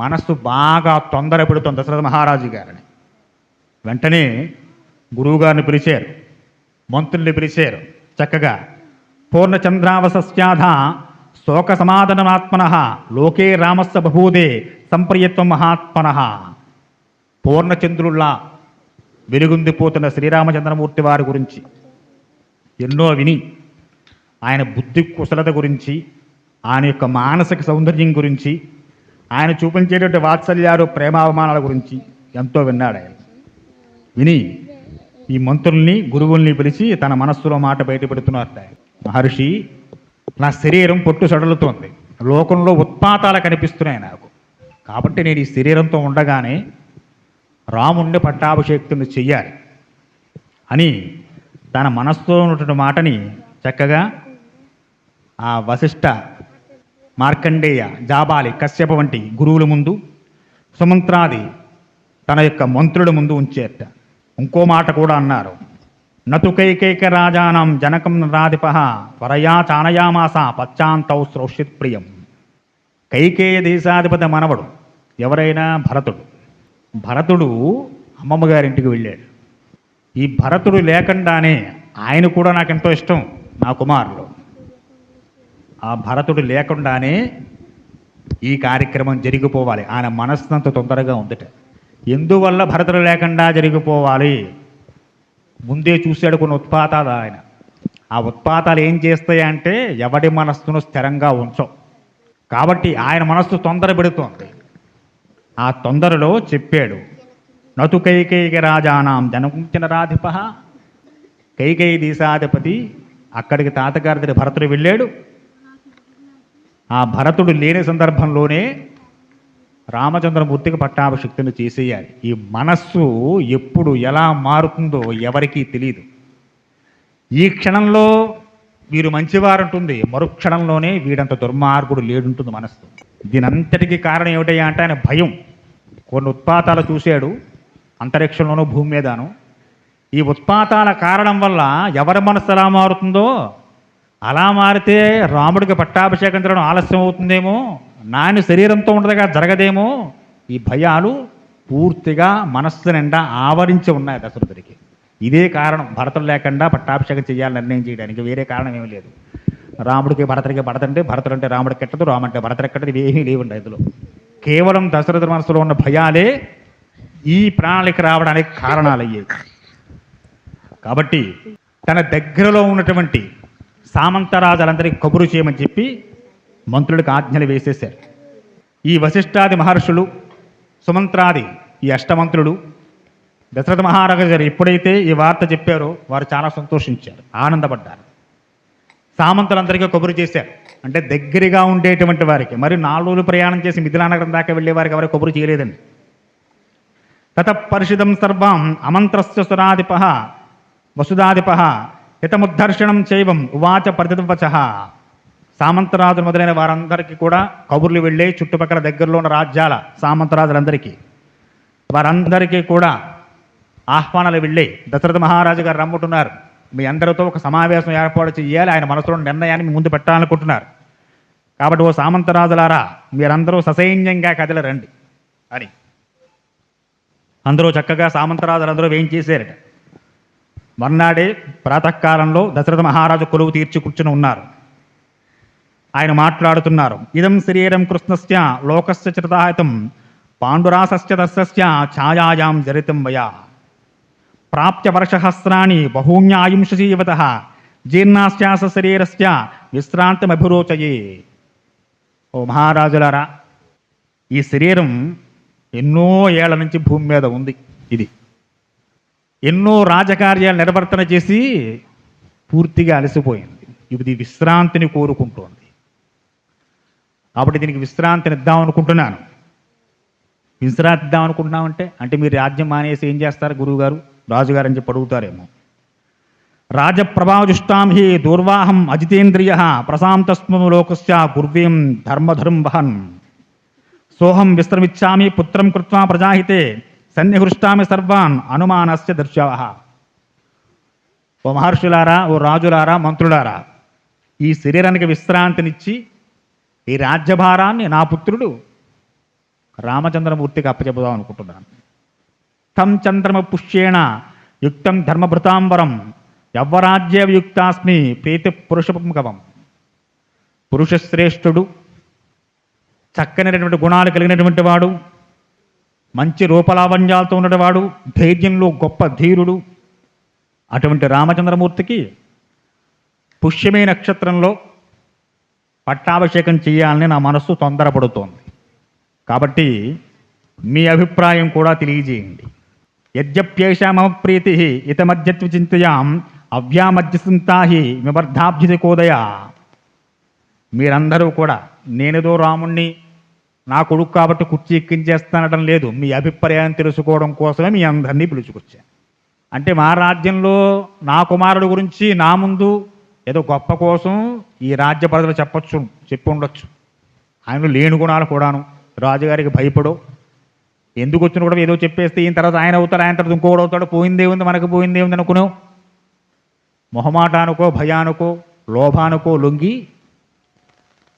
మనస్సు బాగా తొందర పెడుతోంది దశరథ మహారాజు గారిని. వెంటనే గురువుగారిని పిలిచారు, మంత్రుల్ని పిలిచారు. చక్కగా పూర్ణచంద్రావసస్యాధ శోక సమాధానమాత్మన లోకే రామస్య బహూదే సంప్రియత్వం మహాత్మన. పూర్ణచంద్రుల్లా వెలుగుందిపోతున్న శ్రీరామచంద్రమూర్తి వారి గురించి ఎన్నో విని, ఆయన బుద్ధి కుశలత గురించి, ఆయన యొక్క మానసిక సౌందర్యం గురించి, ఆయన చూపించేటువంటి వాత్సల్యాలు, ప్రేమాభిమానాల గురించి ఎంతో విన్నాడు ఆయన. విని ఈ మంత్రుల్ని గురువుల్ని పిలిచి తన మనస్సులో మాట బయటపెడుతున్నారు. మహర్షి, నా శరీరం పొట్టు సడలుతోంది, లోకంలో ఉత్పాతాలు కనిపిస్తున్నాయి నాకు. కాబట్టి నేను ఈ శరీరంతో ఉండగానే రాముణ్ణి పట్టాభిషేక్తుని చెయ్యాలి అని తన మనస్సులో ఉన్నటువంటి మాటని చక్కగా ఆ వశిష్ఠ, మార్కండేయ, జాబాలి, కశ్యప వంటి గురువుల ముందు, సుమంత్రాది తన యొక్క మంత్రుల ముందు ఉంచేట. ఇంకో మాట కూడా అన్నారు. నతు కైకైక రాజానం జనకం రాధిప త్వరయా చానయామాస పశ్చాంతౌ శ్రోషిత్ ప్రియం. కైకేయ దేశాధిపతి మనవడు ఎవరైనా భరతుడు. భరతుడు అమ్మమ్మ గారింటికి వెళ్ళాడు. ఈ భరతుడు లేకుండానే ఆయన కూడా నాకెంతో ఇష్టం, నా కుమారుడు. ఆ భరతుడు లేకుండానే ఈ కార్యక్రమం జరిగిపోవాలి. ఆయన మనస్సునంత తొందరగా ఉందట. ఎందువల్ల భరతుడు లేకుండా జరిగిపోవాలి? ముందే చూశాడు కొన్ని ఉత్పాతాలు ఆయన. ఆ ఉత్పాతాలు ఏం చేస్తాయంటే ఎవడి మనస్సును స్థిరంగా ఉంచవు. కాబట్టి ఆయన మనస్సు తొందర పెడుతోంది. ఆ తొందరలో చెప్పాడు, నతు కైకేయ రాజానాం జనకుంచిన రాధిప. కైకేయి దేశాధిపతి అక్కడికి తాతగారి దగ్గర భరతుడు వెళ్ళాడు. ఆ భరతుడు లేని సందర్భంలోనే రామచంద్రమూర్తికి పట్టాభిషిక్తుని చేసేయాలి. ఈ మనస్సు ఎప్పుడు ఎలా మారుతుందో ఎవరికీ తెలియదు. ఈ క్షణంలో వీరు మంచివారుంటుంది, మరుక్షణంలోనే వీడంత దుర్మార్గుడు లేడుంటుంది మనస్సు. దీనంతటికీ కారణం ఏమిటయ్యా అంటే ఆయన భయం. కొన్ని ఉత్పాతాలు చూశాడు అంతరిక్షంలోనూ భూమి మీదను. ఈ ఉత్పాతాల కారణం వల్ల ఎవరి మనస్సు ఎలా మారుతుందో అలా మారితే రాముడికి పట్టాభిషేకం జరగడం ఆలస్యం అవుతుందేమో, నాని శరీరంతో ఉండదుగా జరగదేమో, ఈ భయాలు పూర్తిగా మనస్సు నిండా ఆవరించి ఉన్నాయి దశరథుడికి. ఇదే కారణం భరతుడు లేకుండా పట్టాభిషేకం చేయాలని నిర్ణయం చేయడానికి, వేరే కారణం ఏమీ లేదు. రాముడికి భరతుడికి భరతంటే, భరతుడు అంటే రాముడికి ఎట్టదు, రాము అంటే భరతుడు ఎక్కడది, ఇవేమీ లేవండి ఇందులో. కేవలం దశరథుడి మనసులో ఉన్న భయాలే ఈ ప్రణాళిక రావడానికి కారణాలయ్యాయి. కాబట్టి తన దగ్గరలో ఉన్నటువంటి సామంతరాజులందరికీ కబురు చేయమని చెప్పి మంత్రులకు ఆజ్ఞలు వేసేశారు. ఈ వశిష్ఠాది మహర్షులు, సుమంత్రాది ఈ అష్టమంత్రులు దశరథ మహారాజు గారు ఎప్పుడైతే ఈ వార్త చెప్పారో వారు చాలా సంతోషించారు, ఆనందపడ్డారు. సామంతులందరికీ కబురు చేశారు. అంటే దగ్గరగా ఉండేటువంటి వారికి, మరి 4 రోజులు ప్రయాణం చేసి మిథిలానగరం దాకా వెళ్ళే వారికి ఎవరికి కబురు చేయలేదండి. తత పరిషిదం సర్వాం అమంత్రస్య సురాధిప వసుధాధిప హితముద్ధర్షణం చైవం ఉవాచ పరితవచ. సామంతరాజులు మొదలైన వారందరికీ కూడా కబుర్లు వెళ్ళే, చుట్టుపక్కల దగ్గరలో ఉన్న రాజ్యాల సామంతరాజులందరికీ వారందరికీ కూడా ఆహ్వానాలు వెళ్ళే. దశరథ మహారాజు గారు రమ్ముతున్నారు, మీ అందరితో ఒక సమావేశం ఏర్పాటు చేయాలి, ఆయన మనసులో నిర్ణయాన్ని మీ ముందు పెట్టాలనుకుంటున్నారు. కాబట్టి ఓ సామంతరాజులారా మీరందరూ ససైన్యంగా కదలరండి అని అందరూ చక్కగా సామంతరాజులందరూ ఏం చేశారట. మర్నాడే ప్రాతకాలంలో దశరథ మహారాజు కొలువు తీర్చి కూర్చుని ఉన్నారు. ఆయన మాట్లాడుతున్నారు. ఇదం శరీరం కృష్ణస్య లోకస్య చిరతాహితం పాండురాసస్య దస్య ఛాయాయాం జరితం వయా ప్రాప్య వర్షహస్రాణి బహూన్యాయుంషీవత జీర్ణాశ్యాస శరీరస్య విశ్రాంతిమభిరోచయే. ఓ మహారాజులారా, ఈ శరీరం ఎన్నో ఏళ్ల నుంచి భూమి మీద ఉంది. ఇది ఎన్నో రాజకార్యాలు నిర్వర్తన చేసి పూర్తిగా అలసిపోయింది. ఇది విశ్రాంతిని కోరుకుంటోంది. కాబట్టి దీనికి విశ్రాంతిని ఇద్దాం అనుకుంటున్నాను. విశ్రాంతి ఇద్దాం అనుకుంటున్నామంటే అంటే మీరు రాజ్యం మానేసి ఏం చేస్తారు గురువుగారు, రాజుగారు అని చెప్పి అడుగుతారేమో. రాజప్రభాజుష్టాం హి దూర్వాహం అజితేంద్రియ ప్రశాంతస్మ లోకస్య గుర్వీం ధర్మధర్మ వహన్ సోహం విశ్రమిచ్చామి పుత్రం కృత్వా ప్రజాహితే సన్నిహృష్టామి సర్వాన్ అనుమానస్య దర్శవ. ఓ మహర్షులారా, ఓ రాజులారా, మంత్రులారా, ఈ శరీరానికి విశ్రాంతినిచ్చి ఈ రాజ్యభారాన్ని నా పుత్రుడు రామచంద్రమూర్తికి అప్పచెబుదాం అనుకుంటున్నాను. తం చంద్రమ పుష్యేణ యుక్తం ధర్మభృతాంబరం యవ్వరాజ్యయుక్తాస్మి ప్రీతి పురుషపుంగవం. పురుషశ్రేష్ఠుడు, చక్కనైనటువంటి గుణాలు కలిగినటువంటి వాడు, మంచి రూపలావణ్యాలతో ఉన్నవాడు, ధైర్యంలో గొప్ప ధీరుడు, అటువంటి రామచంద్రమూర్తికి పుష్యమే నక్షత్రంలో పట్టాభిషేకం చేయాలని నా మనస్సు తొందరపడుతోంది. కాబట్టి మీ అభిప్రాయం కూడా తెలియజేయండి. యద్యప్యేష మమ ప్రీతి ఇతమధ్యత్వ చింతయాం అవ్యామధ్యసింతాహి వివర్ధాభ్యుతి కోదయ. మీరందరూ కూడా నేనేదో రాముణ్ణి నా కొడుకు కాబట్టి కుర్చీ ఎక్కించేస్తానడం లేదు, మీ అభిప్రాయం తెలుసుకోవడం కోసమే మీ అందరినీ పిలుచుకొచ్చాను. అంటే మా రాజ్యంలో నా కుమారుడు గురించి నా ముందు ఏదో గొప్ప కోసం ఈ రాజ్య ప్రజలు చెప్పి ఉండొచ్చు. ఆయన లేని గుణాలు కూడాను, రాజుగారికి భయపడు, ఎందుకు వచ్చిన కూడా ఏదో చెప్పేస్తే ఈయన తర్వాత ఆయన అవుతాడు, ఆయన తర్వాత ఇంకోటి అవుతాడు, పోయిందే ఉంది మనకు పోయిందే ఉంది అనుకున్నావు. మొహమాటానుకో భయానుకో లోభానుకో లొంగి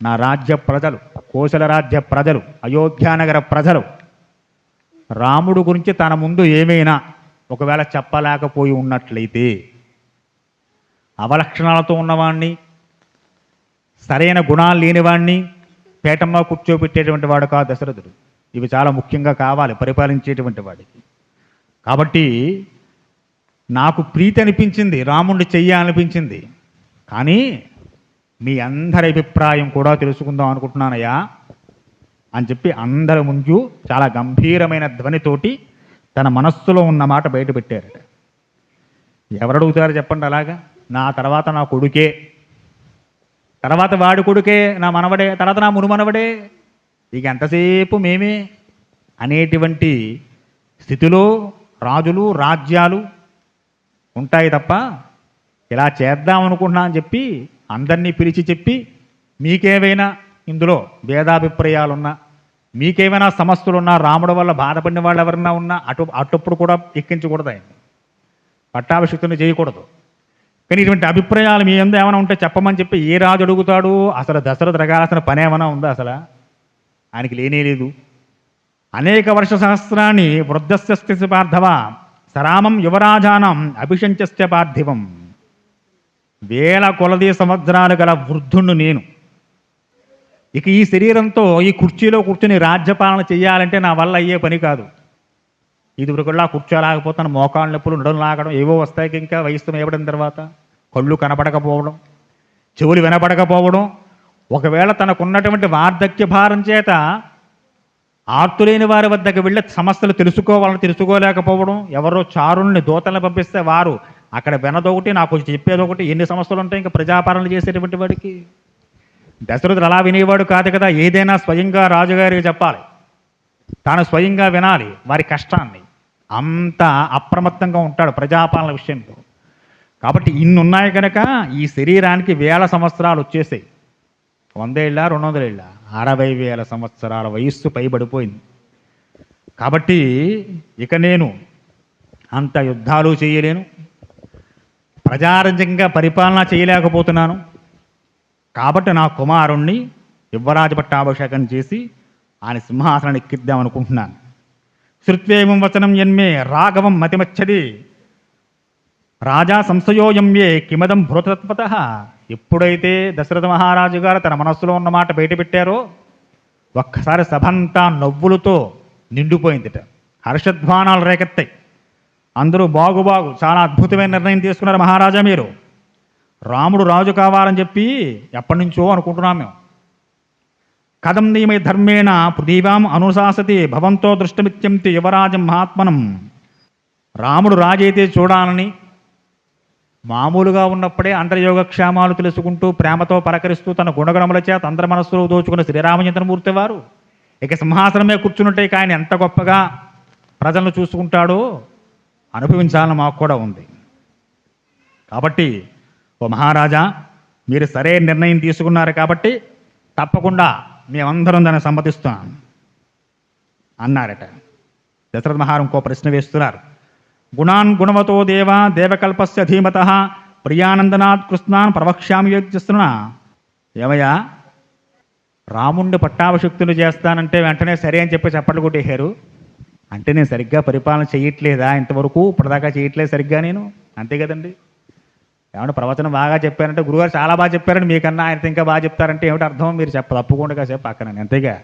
నా రాజ్య ప్రజలు, కోసల రాజ్య ప్రజలు, అయోధ్యానగర ప్రజలు రాముడు గురించి తన ముందు ఏమైనా ఒకవేళ చెప్పలేకపోయి ఉన్నట్లయితే, అవలక్షణాలతో ఉన్నవాణ్ణి, సరైన గుణాలు లేనివాణ్ణి పీఠంలో కూర్చోబెట్టేటువంటి వాడు కాదు దశరథుడు. ఇవి చాలా ముఖ్యంగా కావాలి పరిపాలించేటువంటి వాడికి. కాబట్టి నాకు ప్రీతి అనిపించింది, రాముడిని చెయ్యాలనిపించింది. కానీ మీ అందరి అభిప్రాయం కూడా తెలుసుకుందాం అనుకుంటున్నానయ్యా అని చెప్పి అందరి ముందు చాలా గంభీరమైన ధ్వనితోటి తన మనస్సులో ఉన్న మాట బయట పెట్టారట. ఎవరు అడుగుతారు చెప్పండి అలాగా? నా తర్వాత నా కొడుకే, తర్వాత వాడి కొడుకే, నా మనవడే, తర్వాత నా మునుమనవడే, ఇక ఎంతసేపు మేమే అనేటువంటి స్థితిలో రాజులు రాజ్యాలు ఉంటాయి తప్ప, ఇలా చేద్దాం అనుకుంటున్నా అని చెప్పి అందరినీ పిలిచి చెప్పి మీకేమైనా ఇందులో భేదాభిప్రాయాలున్నా, మీకేమైనా సమస్యలున్నా, రాముడు వల్ల బాధపడిన వాళ్ళు ఎవరన్నా ఉన్నా అటప్పుడు కూడా ఎక్కించకూడదు, ఆయన పట్టాభిషిక్తుని చేయకూడదు. కానీ ఇటువంటి అభిప్రాయాలు మీ అందరూ ఏమైనా ఉంటే చెప్పమని చెప్పి ఏ రాజు అడుగుతాడు? అసలు దశరథ రగాల్సిన పని ఏమైనా ఉందా? అసలు ఆయనకి లేనేలేదు. అనేక వర్ష సహస్రాన్ని వృద్ధస్య పార్థవ సరామం యువరాజానం అభిషంచస్య పార్థివం. వేల కొలది సంవత్సరాలు గల వృద్ధుణ్ణి నేను. ఇక ఈ శరీరంతో ఈ కుర్చీలో కూర్చుని రాజ్యపాలన చేయాలంటే నా వల్ల అయ్యే పని కాదు. ఇది వరకుల్లా కూర్చోలేకపోతాను, మోకాళ్ళ నొప్పులు, నడులు లాగడం ఏవో వస్తాయి. ఇంకా వయస్సు వేయబడిన తర్వాత కళ్ళు కనపడకపోవడం, చెవులు వినపడకపోవడం, ఒకవేళ తనకున్నటువంటి వార్ధక్య భారం చేత ఆర్తులేని వారి వద్దకు వెళ్ళి సమస్యలు తెలుసుకోవాలని తెలుసుకోలేకపోవడం, ఎవరో చారుల్ని దూతల్ని పంపిస్తే వారు అక్కడ వినదొకటి నాకు చెప్పేదొకటి, ఎన్ని సమస్యలు ఉంటాయి ఇంకా ప్రజాపాలన చేసేటువంటి వాడికి. దశరథుడు అలా వినేవాడు కాదు కదా, ఏదైనా స్వయంగా రాజుగారికి చెప్పాలి, తాను స్వయంగా వినాలి వారి కష్టాన్ని. అంత అప్రమత్తంగా ఉంటాడు ప్రజాపాలన విషయంలో. కాబట్టి ఇన్ని ఉన్నాయి కనుక ఈ శరీరానికి వేల సంవత్సరాలు వచ్చేసాయి. 100 ఏళ్ళ 200 ఏళ్ళ 60,000 సంవత్సరాల వయస్సు పైబడిపోయింది. కాబట్టి ఇక నేను అంత యుద్ధాలు చేయలేను, ప్రజారంజంగా పరిపాలన చేయలేకపోతున్నాను. కాబట్టి నా కుమారుణ్ణి యువరాజ పట్టాభిషేకం చేసి ఆయన సింహాసనాన్ని ఎక్కిద్దాం అనుకుంటున్నాను. శృత్వేమం వచనం యన్మే రాఘవం మతిమచ్చది రాజా సంశయోయమ్యే కిమదం భృతత్వత. ఎప్పుడైతే దశరథ మహారాజు గారు తన మనస్సులో ఉన్న మాట బయటపెట్టారో ఒక్కసారి సభంతా నవ్వులతో నిండిపోయిందిట. హర్షధ్వానాలు రేకెత్తాయి. అందరూ బాగు చాలా అద్భుతమైన నిర్ణయం తీసుకున్నారు మహారాజా మీరు. రాముడు రాజు కావాలని చెప్పి ఎప్పటి నుంచో అనుకుంటున్నాం మేము. కథం నియమై ధర్మేణ పృథివాం అనుశాసతి భవంతో దృష్టమిత్యంతి యువరాజం మహాత్మనం. రాముడు రాజైతే చూడాలని మామూలుగా ఉన్నప్పుడే అందరి యోగక్షేమాలు తెలుసుకుంటూ ప్రేమతో పలకరిస్తూ తన గుణగణముల చేత అందరి మనస్సులో దోచుకున్న శ్రీరామచంద్రమూర్తి వారు ఇక సింహాసనమే కూర్చున్నట్టే ఆయన ఎంత గొప్పగా ప్రజలను చూసుకుంటాడో అనుభవించాలని మాకు కూడా ఉంది. కాబట్టి ఓ మహారాజా, మీరు సరైన నిర్ణయం తీసుకున్నారు కాబట్టి తప్పకుండా మేమందరం దాన్ని సమ్మతిస్తున్నాం అన్నారట. దశరథ మహారాజు ఇంకో ప్రశ్న వేస్తున్నారు. గుణాన్ గుణవతో దేవా దేవకల్పస్య ధీమత ప్రియానందనాత్ కృష్ణాన్ ప్రవక్ష్యామి యోగ్యస్తున్నా. ఏమయ్యా, రాముణ్ణి పట్టాభిషిక్తులు చేస్తానంటే వెంటనే సరే అని చెప్పి చప్పట్లు కొట్టేశారు. అంటే నేను సరిగ్గా పరిపాలన చేయట్లేదా? ఇంతవరకు ఇప్పటిదాకా చేయట్లేదు సరిగ్గా నేను, అంతే కదండి. ఏమంటే ప్రవచనం బాగా చెప్పారంటే గురుగారు చాలా బాగా చెప్పారంటే మీకన్నా ఆయన ఇంకా బాగా చెప్తారంటే ఏమిటి అర్థం? మీరు తప్పకుండా చెప్పక్కనండి. అంతేగా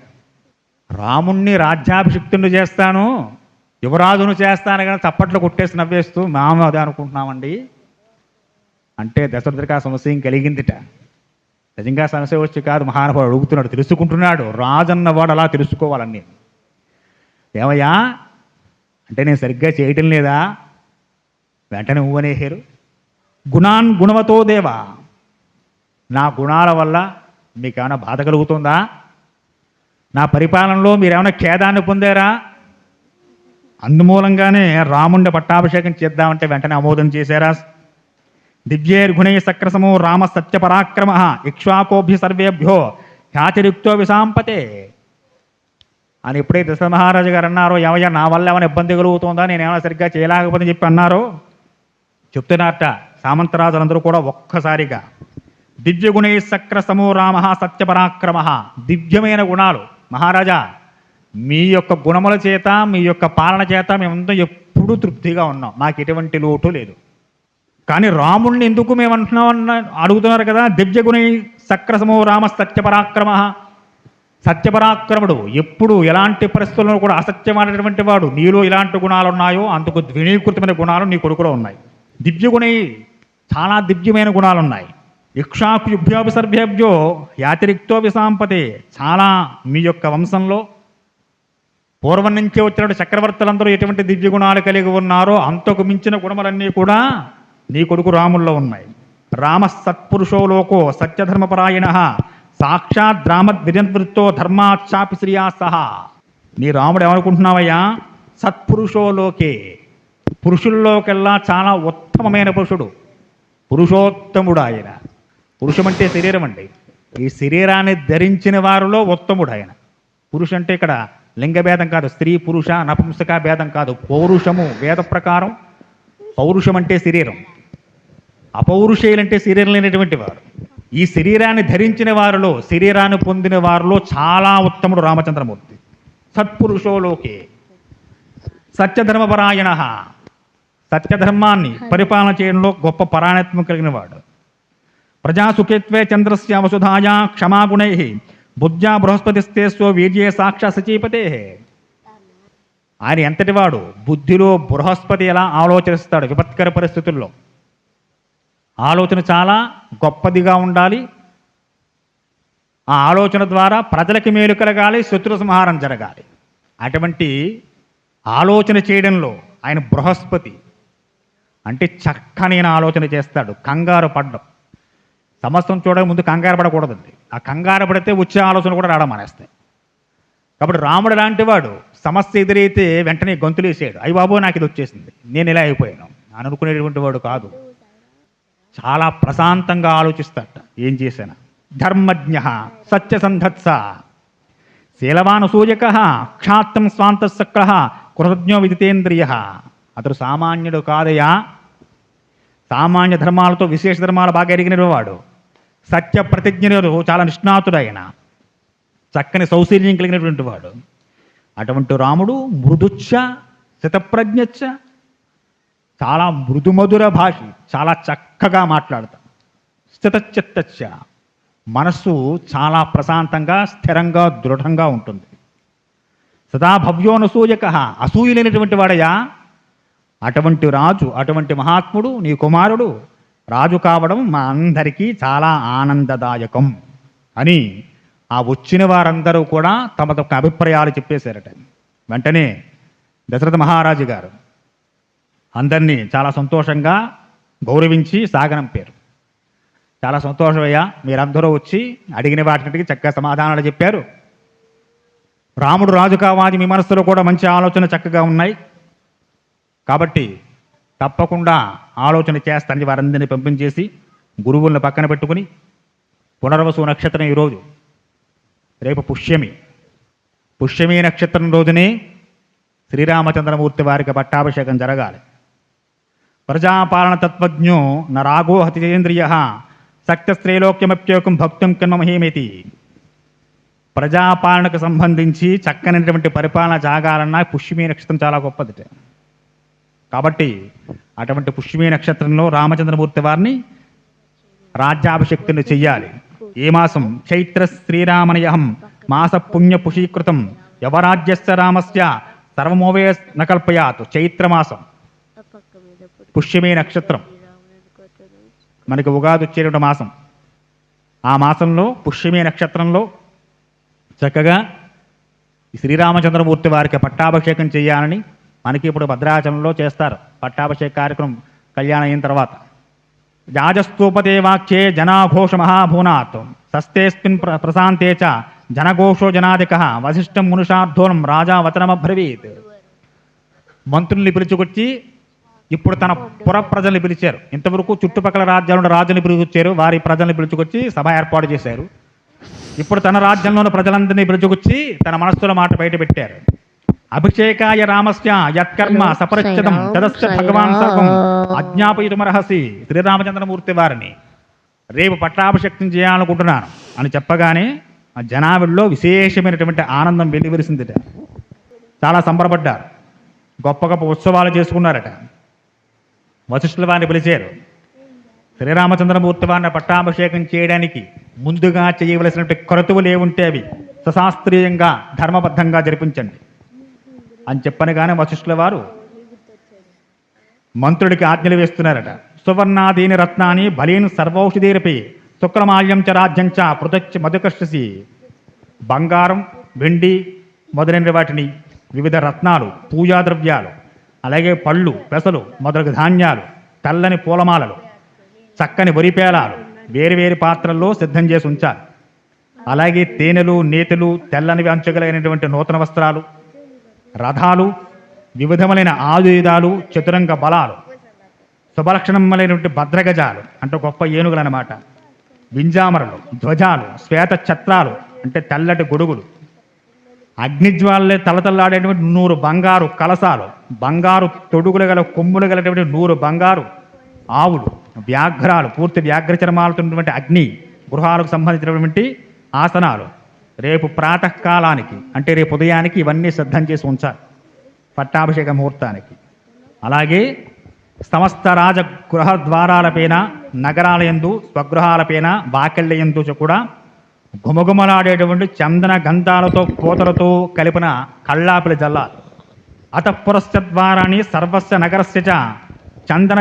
రాముణ్ణి రాజ్యాభిషిక్తులు చేస్తాను, యువరాజును చేస్తాను కానీ చప్పట్లు కొట్టేసి నవ్వేస్తూ మేము అదే అనుకుంటున్నామండి అంటే దశరథుడికి ఆ సమస్య కలిగిందిట. నిజంగా సమస్య వచ్చి కాదు, మహానుభావుడు అడుగుతున్నాడు, తెలుసుకుంటున్నాడు. రాజన్నవాడు అలా తెలుసుకోవాలని. ఏమయ్యా అంటే నేను సరిగ్గా చేయటం లేదా? వెంటనే ఊవనేసారు. గుణాన్ గుణవతో దేవా, నా గుణాల వల్ల మీకేమైనా బాధ కలుగుతుందా? నా పరిపాలనలో మీరేమైనా ఖేదాన్ని పొందారా? అందుమూలంగానే రాముండి పట్టాభిషేకం చేద్దామంటే వెంటనే ఆమోదం చేశారా? దివ్యేర్గుణై సక్రసమో రామ సత్యపరాక్రమ ఇక్ష్వాకోభ్య సర్వేభ్యో హ్యాతిరిక్తో విశాంపతే అని ఎప్పుడైతే దశరథ మహారాజు గారు అన్నారో, ఏమయ్యా నా వల్ల ఏమైనా ఇబ్బంది కలుగుతుందా, నేను ఏమైనా సరిగ్గా చేయలేకపోతే చెప్పి అన్నారో, చెప్తున్నారట సామంతరాజులందరూ కూడా ఒక్కసారిగా. దివ్యగుణై సక్రసమో రామ సత్యపరాక్రమ, దివ్యమైన గుణాలు మహారాజా, మీ యొక్క గుణముల చేత మీ యొక్క పాలన చేత మేమంతా ఎప్పుడూ తృప్తిగా ఉన్నాం, మాకు ఎటువంటి లోటు లేదు. కానీ రాముణ్ణి ఎందుకు మేము అంటున్నాం అడుగుతున్నారు కదా. దివ్యగుణై సక్రసమో రామ సత్యపరాక్రమ, సత్యపరాక్రముడు, ఎప్పుడు ఎలాంటి పరిస్థితుల్లో కూడా అసత్యమైనటువంటి వాడు. నీలో ఎలాంటి గుణాలు ఉన్నాయో అందుకు ద్వినీకృతమైన గుణాలు నీ కొడుకులో ఉన్నాయి. దివ్యగుణై, చాలా దివ్యమైన గుణాలు ఉన్నాయి. ఇక్షాకు యుభ్యోపసర్భ్యభ్యో యాతిరిక్తో విశాంపతే, చాలా మీ యొక్క వంశంలో పూర్వం నుంచే వచ్చినటువంటి చక్రవర్తులందరూ ఎటువంటి దివ్య గుణాలు కలిగి ఉన్నారో అంతకు మించిన గుణములన్నీ కూడా నీ కొడుకు రాముల్లో ఉన్నాయి. రామ సత్పురుషో లోకో సత్యధర్మపరాయణ సాక్షాత్ రామద్విజన్వృత్తో ధర్మాచాపి శ్రియా సహా. నీ రాముడు ఏమనుకుంటున్నావయ్యా? సత్పురుషో లోకే, పురుషుల్లోకెల్లా చాలా ఉత్తమమైన పురుషుడు, పురుషోత్తముడు ఆయన. పురుషం అంటే శరీరం అండి. ఈ శరీరాన్ని ధరించిన వారిలో ఉత్తముడు ఆయన. పురుష అంటే ఇక్కడ లింగ భేదం కాదు, స్త్రీ పురుష నపుంసక భేదం కాదు. పౌరుషము వేద ప్రకారం పౌరుషం అంటే శరీరం, అపౌరుషేయులంటే శరీరం లేనటువంటి వారు. ఈ శరీరాన్ని ధరించిన వారిలో, శరీరాన్ని పొందిన వారిలో చాలా ఉత్తముడు రామచంద్రమూర్తి. సత్పురుషోలోకే సత్యధర్మపరాయణ, సత్యధర్మాన్ని పరిపాలన చేయడంలో గొప్ప పరాయణత్వం కలిగిన వాడు. ప్రజాసుఖిత్వే చంద్రస్య వసుధాయా క్షమాగుణై బుద్ధ్యా బృహస్పతిస్తేస్వ వీర్యే సాక్షా సచీపతే. ఆయన ఎంతటి వాడు? బుద్ధిలో బృహస్పతి ఎలా ఆలోచిస్తాడు విపత్కర పరిస్థితుల్లో. ఆలోచన చాలా గొప్పదిగా ఉండాలి. ఆ ఆలోచన ద్వారా ప్రజలకి మేలు కలగాలి, శత్రు సంహారం జరగాలి. అటువంటి ఆలోచన చేయడంలో ఆయన బృహస్పతి. అంటే చక్కని ఆలోచన చేస్తాడు. కంగారు పడ్డం, సమస్తం చూడక ముందు కంగారు పడకూడదండి. ఆ కంగారు పడితే వచ్చే ఆలోచన కూడా రావడం మానేస్తాయి. కాబట్టి రాముడు లాంటి వాడు సమస్య ఎదురైతే వెంటనే గొంతులేసాడు, అయ్యి బాబో నాకు ఇది వచ్చేసింది, నేను ఇలా అయిపోయాను అని అనుకునేటువంటి వాడు కాదు. చాలా ప్రశాంతంగా ఆలోచిస్తాట. ఏం చేశాను? ధర్మజ్ఞ సత్యసంధత్స శీలవాన్ సూయక క్షాత్రం స్వాంతసక్ర కృతజ్ఞో విదితేంద్రియ. అతడు సామాన్యుడు కాదయా. సామాన్య ధర్మాలతో విశేష ధర్మాలు బాగా ఎరిగిన వాడు. సత్య ప్రతిజ్ఞలు చాలా నిష్ణాతుడు ఆయన. చక్కని సౌశీల్యం కలిగినటువంటి వాడు. అటువంటి రాముడు మృదుచ్చ శతప్రజ్ఞచ్చ, చాలా మృదుమధుర భాష, చాలా చక్కగా మాట్లాడతాడు. స్థితచిత్తచ్చ, మనస్సు చాలా ప్రశాంతంగా స్థిరంగా దృఢంగా ఉంటుంది. సదా భవ్యోనసూయక, అసూయలేనటువంటి వాడయా. అటువంటి రాజు, అటువంటి మహాత్ముడు నీ కుమారుడు రాజు కావడం మా అందరికీ చాలా ఆనందదాయకం అని ఆ వచ్చిన వారందరూ కూడా తమ తమ అభిప్రాయాలు చెప్పేశారట. వెంటనే దశరథ మహారాజు గారు అందరినీ చాలా సంతోషంగా గౌరవించి సాగనంపారు. చాలా సంతోషమయ్యా, మీరందరూ వచ్చి అడిగిన వాటికి చక్కగా సమాధానాలు చెప్పారు. రాముడు రాజు కావాలి, మీ మనస్సులో కూడా మంచి ఆలోచన చక్కగా ఉన్నాయి కాబట్టి తప్పకుండా ఆలోచన చేస్తానని వారందరినీ పంపించేసి గురువులను పక్కన పెట్టుకుని, పునర్వసు నక్షత్రం ఈరోజు, రేపు పుష్యమి నక్షత్రం రోజునే శ్రీరామచంద్రమూర్తి వారికి పట్టాభిషేకం జరగాలి. ప్రజాపాలన తత్వజ్ఞో నరాగో హతేంద్రియ సక్తస్త్రైలోక్యమప్యోకం భక్తం కన్మమహేమేతి. ప్రజాపాలనకు సంబంధించి చక్కనటువంటి పరిపాలన జాగాలన్నా పుష్యమి నక్షత్రం చాలా గొప్పది. కాబట్టి అటువంటి పుష్యమి నక్షత్రంలో రామచంద్రమూర్తి వారిని రాజ్యాభిషక్తుని చెయ్యాలి. ఏ మాసం? చైత్ర శ్రీరామనయహం మాస పుణ్య పుషీకృతం యవరాజ్యస్య రామస్య సర్వమోవే నకల్పయాత్. చైత్రమాసం పుష్యమి నక్షత్రం మనకి ఉగాది వచ్చేటువంటి మాసం. ఆ మాసంలో పుష్యమి నక్షత్రంలో చక్కగా శ్రీరామచంద్రమూర్తి వారికి పట్టాభిషేకం చేయాలని మనకి ఇప్పుడు భద్రాచలంలో చేస్తారు పట్టాభిషేక కార్యక్రమం, కళ్యాణం అయిన తర్వాత. రాజస్తూపతే వాక్యే జనాఘోష మహాభూనాత్ సస్తేస్మిన్ ప్రశాంతే చ జనఘోషో జనాధిక వశిష్టం మునుషార్థోనం రాజా వచనమబ్రవీత్. మంత్రుల్ని పిలుచుకొచ్చి ఇప్పుడు తన పుర ప్రజల్ని పిలిచారు. ఇంతవరకు చుట్టుపక్కల రాజ్యాల రాజుని పిలుచుకొచ్చారు, వారి ప్రజల్ని పిలుచుకొచ్చి సభ ఏర్పాటు చేశారు. ఇప్పుడు తన రాజ్యంలోని ప్రజలందరినీ పిలుచుకొచ్చి తన మనస్సులో మాట బయట పెట్టారు. అభిషేకాయ రామస్య యత్కర్మ సపరిచ్ఛదం తదస్య భగవాన్ సర్వం అజ్ఞాపయుతమర్హసి. శ్రీరామచంద్రమూర్తి వారిని రేపు పట్టాభిషేకం చేయాలనుకుంటున్నాను అని చెప్పగానే ఆ జనాభాలో విశేషమైనటువంటి ఆనందం వెలివిరిసిందిట. చాలా సంబరపడ్డారు, గొప్ప గొప్ప ఉత్సవాలు చేసుకున్నారట. వశిష్ఠుల వారిని పిలిచారు. శ్రీరామచంద్రమూర్తి వారిని పట్టాభిషేకం చేయడానికి ముందుగా చేయవలసినటువంటి క్రతువులు ఏముంటే అవి సశాస్త్రీయంగా ధర్మబద్ధంగా జరిపించండి అని చెప్పనగానే వశిష్ఠుల వారు మంత్రుడికి ఆజ్ఞలు వేస్తున్నారట. సువర్ణాదీని రత్నాన్ని బలీన్ సర్వౌషధీరపి శుక్రమాల్యం చ రాజ్యం చ పృథక్ మధుకర్షసి. బంగారం, వెండి మొదలైన వాటిని, వివిధ రత్నాలు, పూజాద్రవ్యాలు, అలాగే పళ్ళు, పెసలు మొదలగు ధాన్యాలు, తెల్లని పూలమాలలు, చక్కని వరిపేలాలు వేరువేరు పాత్రల్లో సిద్ధం చేసి ఉంచాలి. అలాగే తేనెలు, నేతలు, తెల్లని అంచుగలైనటువంటి నూతన వస్త్రాలు, రథాలు, వివిధములైన ఆయుధాలు, చతురంగ బలాలు, శుభలక్షణములైనటువంటి భద్రగజాలు అంటే గొప్ప ఏనుగులు అన్నమాట, వింజామరలు, ధ్వజాలు, శ్వేత ఛత్రాలు అంటే తెల్లటి గొడుగులు, అగ్నిజ్వాలే తలతల్లాడేటువంటి 100 బంగారు కలసాలు, బంగారు తొడుగులు గల కొమ్ములు గలటువంటి 100 బంగారు ఆవులు, వ్యాఘ్రాలు, పూర్తి వ్యాఘ్ర చర్మాలతో అగ్ని గృహాలకు సంబంధించినటువంటి ఆసనాలు రేపు ప్రాతకాలానికి అంటే రేపు ఉదయానికి ఇవన్నీ సిద్ధం చేసి ఉంచాలి పట్టాభిషేక ముహూర్తానికి. అలాగే సమస్త రాజ గృహ ద్వారాలపైన, నగరాలయందు, స్వగృహాలపైన, వాకిళ్ళయందు కూడా గుమగుమలాడేటువంటి చందన గంధాలతో పూతలతో కలిపిన కళ్ళాపిలి జల్లాలి. అతఃపురస్యద్వారాన్ని సర్వస్య నగరస్య చ చందన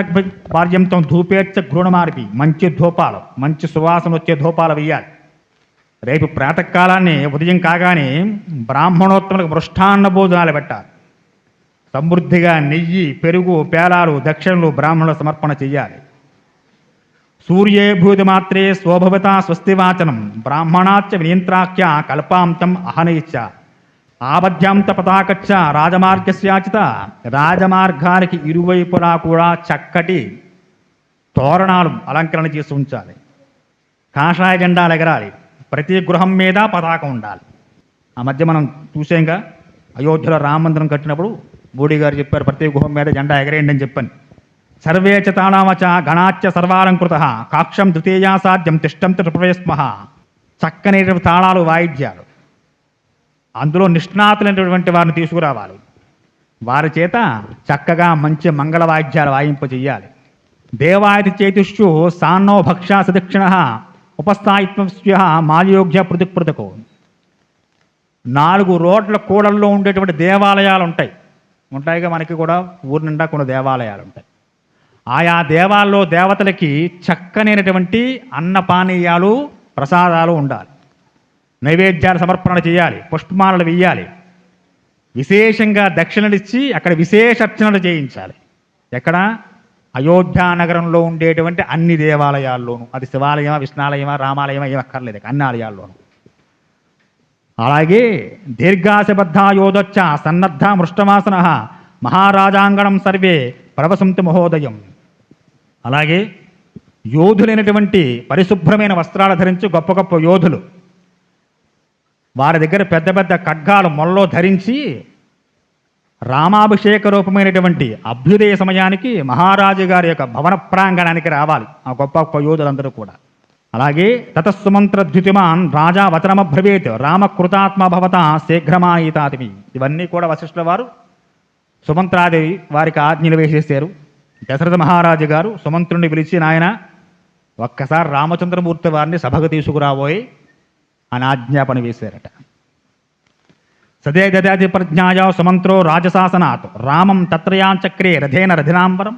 భార్యంతో ధూపేచ్చ గృణమార్పి. మంచి ధూపాలు, మంచి సువాసన వచ్చే ధూపాలు వేయాలి. రేపు ప్రాతకాలాన్ని ఉదయం కాగానే బ్రాహ్మణోత్తములకు మృష్టాన్న భోజనాలు పెట్టాలి. సమృద్ధిగా నెయ్యి, పెరుగు, పేలాలు, దక్షిణలు బ్రాహ్మణుల సమర్పణ చెయ్యాలి. సూర్యే భూతి మాత్రే స్వభవత స్వస్తివాచనం బ్రాహ్మణాచ్చ వినియంత్రాఖ్య కల్పాంతం అహనయిచ్చ ఆబద్ధ్యాంత పతాకచ్చ రాజమార్గస్యాచిత. రాజమార్గానికి ఇరువైపులా కూడా చక్కటి తోరణాలు అలంకరణ చేసి ఉంచాలి. కాషాయ జెండాలు ఎగరాలి. ప్రతి గృహం మీద పతాకం ఉండాలి. ఆ మధ్య మనం చూసాంగా, అయోధ్యలో రామ మందిరం కట్టినప్పుడు మోడీ గారు చెప్పారు ప్రతి గృహం మీద జెండా ఎగరేయండి అని చెప్పని. సర్వేచ తాళావచ గణాచ్య సర్వాలంకృత కాక్షం ద్వితీయా సాధ్యం తిష్టం త్రిపురేస్మః. చక్కని తాళాలు, వాయిద్యాలు, అందులో నిష్ణాతులైనటువంటి వారిని తీసుకురావాలి. వారి చేత చక్కగా మంచి మంగళ వాయిద్యాలు వాయింపజేయాలి. దేవాయతి చేతుష్యు సాన్నో భక్షా సదక్షిణ ఉపస్థాయిత్వ మాల్యోగ్య పృథక్ పృథకు. 4 రోడ్ల కూడల్లో ఉండేటువంటి దేవాలయాలు ఉంటాయిగా, మనకి కూడా ఊరి నిండా కొన్ని దేవాలయాలు ఉంటాయి. ఆయా దేవాల్లో దేవతలకి చక్కనైనటువంటి అన్నపానీయాలు, ప్రసాదాలు ఉండాలి. నైవేద్యాలు సమర్పణ చేయాలి. పుష్పమాలలు వెయ్యాలి. విశేషంగా దక్షిణలిచ్చి అక్కడ విశేష అర్చనలు చేయించాలి. ఎక్కడ? అయోధ్య నగరంలో ఉండేటువంటి అన్ని దేవాలయాల్లోనూ. అది శివాలయమా, విష్ణాలయమా, రామాలయమా ఏం అక్కర్లేదు, అన్ని ఆలయాల్లోనూ. అలాగే దీర్ఘాశబద్ధాయోధచ్చ సన్నద్ధ మృష్టవాసన మహారాజాంగణం సర్వే ప్రవసంతు మహోదయం. అలాగే యోధులైనటువంటి పరిశుభ్రమైన వస్త్రాలు ధరించి గొప్ప గొప్ప యోధులు, వారి దగ్గర పెద్ద పెద్ద ఖడ్గాలు మొల్లో ధరించి రామాభిషేక రూపమైనటువంటి అభ్యుదయ సమయానికి మహారాజు గారి యొక్క భవన ప్రాంగణానికి రావాలి ఆ గొప్ప గొప్ప యోధులందరూ కూడా. అలాగే తతస్సుమంత్ర ద్యుతిమాన్ రాజా వచనమబ్రవీత్ రామకృతాత్మ భవత శీఘ్రమాయితాతిమి. ఇవన్నీ కూడా వశిష్ఠుల వారు సుమంత్రాదేవి వారికి ఆజ్ఞలు వేసేశారు. దశరథ మహారాజు గారు సుమంత్రుడిని పిలిచి, నాయన ఒక్కసారి రామచంద్రమూర్తి వారిని సభకు తీసుకురాబోయి అని ఆజ్ఞాపన వేశారట. సదే దదాతి ప్రజ్ఞాయ సుమంత్రో రాజశాసనాత్ రామం తత్రయాంచక్రే రథేన రథినాంబరం.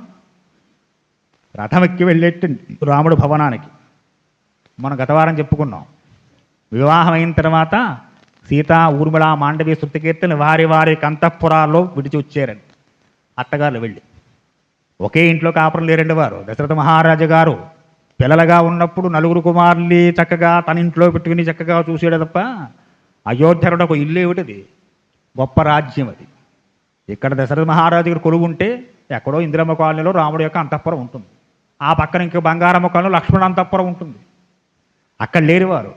రథం ఎక్కి వెళ్ళేట్టు రాముడు భవనానికి. మనం గతవారం చెప్పుకున్నాం, వివాహం అయిన తర్వాత సీత, ఊర్మిళ, మాండవి, శృతికీర్తన వారి వారి అంతఃపురాల్లో విడిచి వచ్చారని. అత్తగారులు వెళ్ళి. ఒకే ఇంట్లో కాపురం లేరండి వారు. దశరథ మహారాజు గారు పిల్లలుగా ఉన్నప్పుడు నలుగురు కుమారుల్ని చక్కగా తన ఇంట్లో పెట్టుకుని చక్కగా చూసాడు తప్ప, అయోధ్య ఒక ఇల్లు ఏమిటిది, గొప్ప రాజ్యం అది. ఇక్కడ దశరథ మహారాజు గారు కొలువు ఉంటే ఎక్కడో ఇందిరమ్మ కాలనీలో రాముడి యొక్క అంతఃపురం ఉంటుంది, ఆ పక్కన ఇంకో బంగారమ్మ కాలనీలో లక్ష్మణ అంతఃపురం ఉంటుంది. అక్కడ లేరు వారు.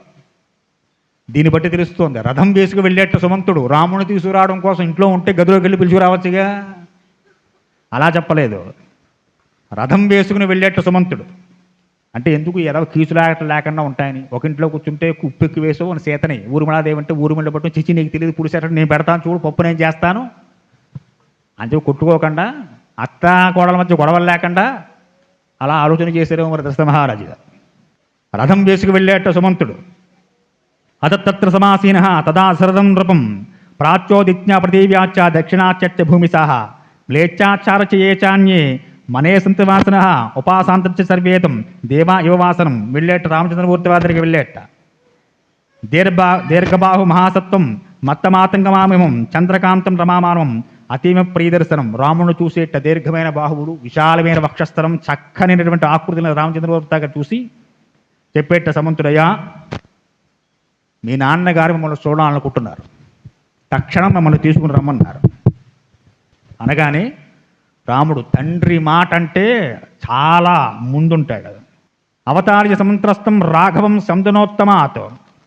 దీన్ని బట్టి తెలుస్తోంది, రథం వేసుకు వెళ్ళేట సుమంతుడు రాముని తీసుకురావడం కోసం ఇంట్లో ఉంటే గదిలోకి వెళ్ళి పిలుచుకురావచ్చుగా. అలా చెప్పలేదు, రథం వేసుకుని వెళ్ళేట సుమంతుడు అంటే ఎందుకు ఏదో కీచులాగట్లు లేకుండా ఉంటాయని. ఒక ఇంట్లో కూర్చుంటే ఉప్పెక్కి వేసో అని సీతని ఊరుమలాదేవి అంటే ఊరుమిళ్ళ పట్టు చిచ్చి నీకు తెలియదు పుడిసేట నేను పెడతాను చూడు పప్పు నేను చేస్తాను అని చెప్పి కొట్టుకోకుండా, అత్త కోడల మధ్య గొడవలు లేకుండా అలా ఆలోచన చేశారేమో మరి దశరథ మహారాజు గారు. రథం వేసుకు వెళ్ళేట సుమంతుడు అతత్ర సమాసీన తదా శరదం నృపం ప్రాచ్యోదిజ్ఞ పృథివ్యాచ దక్షిణాచ భూమిసాహ మ్లేచ్చాచారచ ఏ చాన్యే మనే సంతవాసన ఉపాసాంతర్చ సర్వేతం దేవా యువవాసనం. వెళ్ళేట రామచంద్రమూర్తి వారి దగ్గరికి వెళ్ళేట. దీర్ఘబాహు మహాసత్వం మత్తమాతంగమామిమం చంద్రకాంతం రమామానం అతీమ ప్రియదర్శనం. రామును చూసేట దీర్ఘమైన బాహువులు, విశాలమైన వక్షస్థలం, చక్కనైనటువంటి ఆకృతిని రామచంద్రమూర్తి దగ్గర చూసి చెప్పేట సమంతుడయ్యా, మీ నాన్నగారు మమ్మల్ని చూడాలనుకుంటున్నారు, తక్షణం మమ్మల్ని తీసుకుని రమ్మన్నారు. అనగానే రాముడు తండ్రి మాట అంటే చాలా ముందుంటాడు. అవతార్య సమంత్రస్థం రాఘవం సందనోత్తమాత్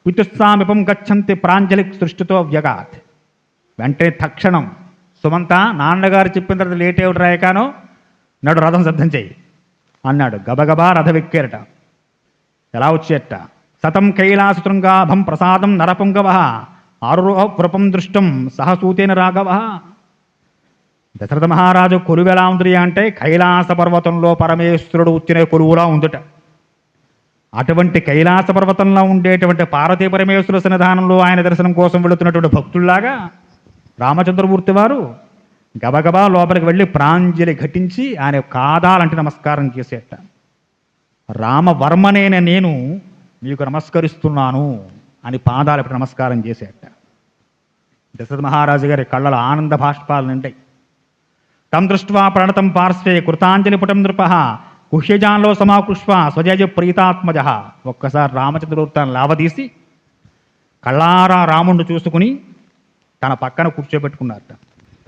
పితుస్సామిపం గచ్చంతి ప్రాంజలి సృష్టితో వ్యగాత్. వెంటనే తక్షణం సుమంత, నాన్నగారు చెప్పిన తర్వాత లేట్ ఏమిటి రాయకానో నాడు రథం సిద్ధం చెయ్యి అన్నాడు. గబగబా రథం ఎక్కారట. ఎలా వచ్చేట, సతం కైలాసశృంగాభం ప్రసాదం నరపుంగవ ఆరురోహ కృపం దృష్టం సహసూతేన రాఘవ. దశరథ మహారాజు కొలువు ఎలా ఉంది అంటే కైలాస పర్వతంలో పరమేశ్వరుడు వచ్చిన కొలువులా ఉందట. అటువంటి కైలాస పర్వతంలో ఉండేటువంటి పార్వతీ పరమేశ్వర సన్నిధానంలో ఆయన దర్శనం కోసం వెళుతున్నటువంటి భక్తుల్లాగా రామచంద్రమూర్తి వారు గబగబా లోపలికి వెళ్ళి ప్రాంజలి ఘటించి ఆయన కాదాలంటే నమస్కారం చేసేట. రామవర్మనేన నేను మీకు నమస్కరిస్తున్నాను అని పాదాలకు నమస్కారం చేసేట. దశరథ మహారాజు గారి కళ్ళలో ఆనంద భాష్పాలు నిండాయి. తం దృష్ట్వా ప్రణతం పార్శ్వే కృతాంజలిపుటం నృప కుహ్యజాన్లో సమాకృష్వ స్వజయ ప్రీతాత్మజ. ఒక్కసారి రామచంద్రమూర్తిని లావదీసి కళ్ళారా రాముణ్ణి చూసుకుని తన పక్కన కూర్చోబెట్టుకున్నారట.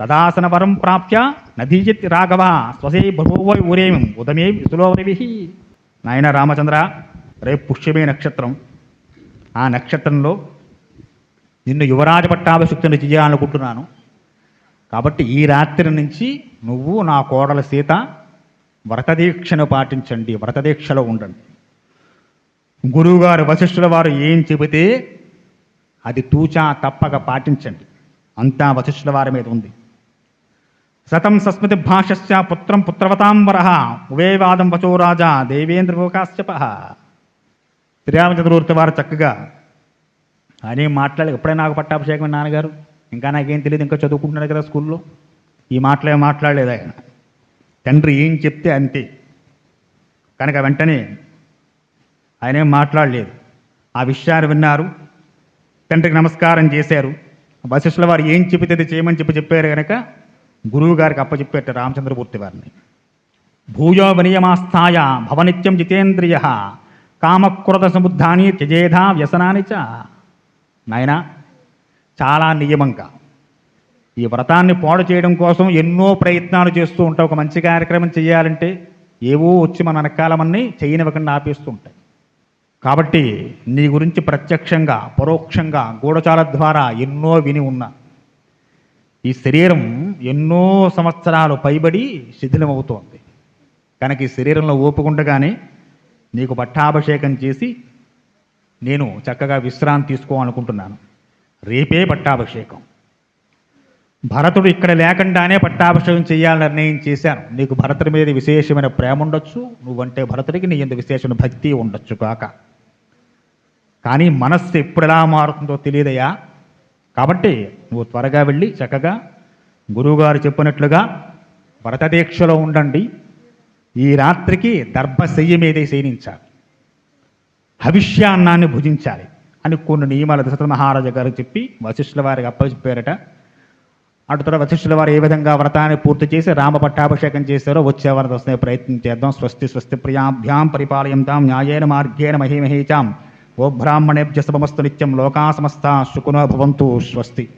తదాసన వరం ప్రాప్య నదీయత్ రాఘవ స్వసే భూవై ఊరేమి ఉదమే విసులోరవి. నాయన రామచంద్ర, రేపు పుష్యమే నక్షత్రం, ఆ నక్షత్రంలో నిన్ను యువరాజ పట్టాభిషిక్తుని చేయాలనుకుంటున్నాను. కాబట్టి ఈ రాత్రి నుంచి నువ్వు నా కోడల సీత వ్రతదీక్షను పాటించండి, వ్రతదీక్షలో ఉండండి. గురువుగారు వశిష్ఠుల వారు ఏం చెబితే అది తూచా తప్పక పాటించండి, అంతా వశిష్ఠుల వారి మీద ఉంది. శతం సస్మృతి భాషస్య పుత్రం పుత్రవతాంబర ఉవేవాదం వచో రాజా దేవేంద్రకాశ్యప. శ్రీరామచంద్రమూర్తి వారు చక్కగా ఆయన మాట్లాడలేదు. ఎప్పుడైనా నాకు పట్టాభిషేకం నాన్నగారు, ఇంకా నాకేం తెలియదు, ఇంకా చదువుకుంటున్నాడు కదా స్కూల్లో, ఈ మాటలే మాట్లాడలేదు ఆయన. తండ్రి ఏం చెప్తే అంతే కనుక వెంటనే ఆయన ఏం మాట్లాడలేదు. ఆ విషయాన్ని విన్నారు, తండ్రికి నమస్కారం చేశారు. వశిష్ఠుల వారు ఏం చెబితే అది చేయమని చెప్పారు కనుక గురువు గారికి అప్పచెప్పారట రామచంద్రమూర్తి వారిని. భూయో వినియమాస్థాయ భవనిత్యం జితేంద్రియ కామక్రోధ సముద్ధాని త్యజేధా వ్యసనాని చ. నాయన, చాలా నియమంగా ఈ వ్రతాన్ని పాడు చేయడం కోసం ఎన్నో ప్రయత్నాలు చేస్తూ ఉంటాయి. ఒక మంచి కార్యక్రమం చేయాలంటే ఏవో వచ్చి మన వెనకాలమన్నీ చేయనివ్వకుండా ఆపేస్తూ ఉంటాయి. కాబట్టి నీ గురించి ప్రత్యక్షంగా పరోక్షంగా గూఢచాల ద్వారా ఎన్నో విని ఉన్నా. ఈ శరీరం ఎన్నో సంవత్సరాలు పైబడి శిథిలమవుతోంది కనుక ఈ శరీరంలో ఓపుకుండగానే నీకు పట్టాభిషేకం చేసి నేను చక్కగా విశ్రాంతి తీసుకోవాలనుకుంటున్నాను. రేపే పట్టాభిషేకం. భరతుడు ఇక్కడ లేకుండానే పట్టాభిషేకం చేయాలని నిర్ణయం చేశాను. నీకు భరతుడి మీద విశేషమైన ప్రేమ ఉండొచ్చు, నువ్వంటే భరతుడికి నీ ఎంత విశేషమైన భక్తి ఉండొచ్చు కాక, కానీ మనస్సు ఎప్పుడు ఎలా మారుతుందో తెలియదయా. కాబట్టి నువ్వు త్వరగా వెళ్ళి చక్కగా గురువుగారు చెప్పినట్లుగా వ్రతదీక్షలో ఉండండి. ఈ రాత్రికి దర్భశయ్య మీదే శయనించాలి, హవిష్యాన్నాన్ని భుజించాలి అని కొన్ని నియమాలు దశరథ మహారాజు గారు చెప్పి వశిష్ఠుల వారికి అప్పచెప్పారట. అటు తర్వాత వశిష్ఠుల వారు ఏ విధంగా వ్రతాన్ని పూర్తి చేసి రామ పట్టాభిషేకం చేశారో వచ్చే వారు వస్తే ప్రయత్నం చేద్దాం. స్వస్తి స్వస్తి ప్రియాభ్యాం పరిపాలయంతాం న్యాయేన మార్గేణ మహీమహీచాం. ఓ బ్రాహ్మణేభ్య శుభమస్తు నిత్యం. లోకా సమస్తా సుఖినో భవంతు. స్వస్తి.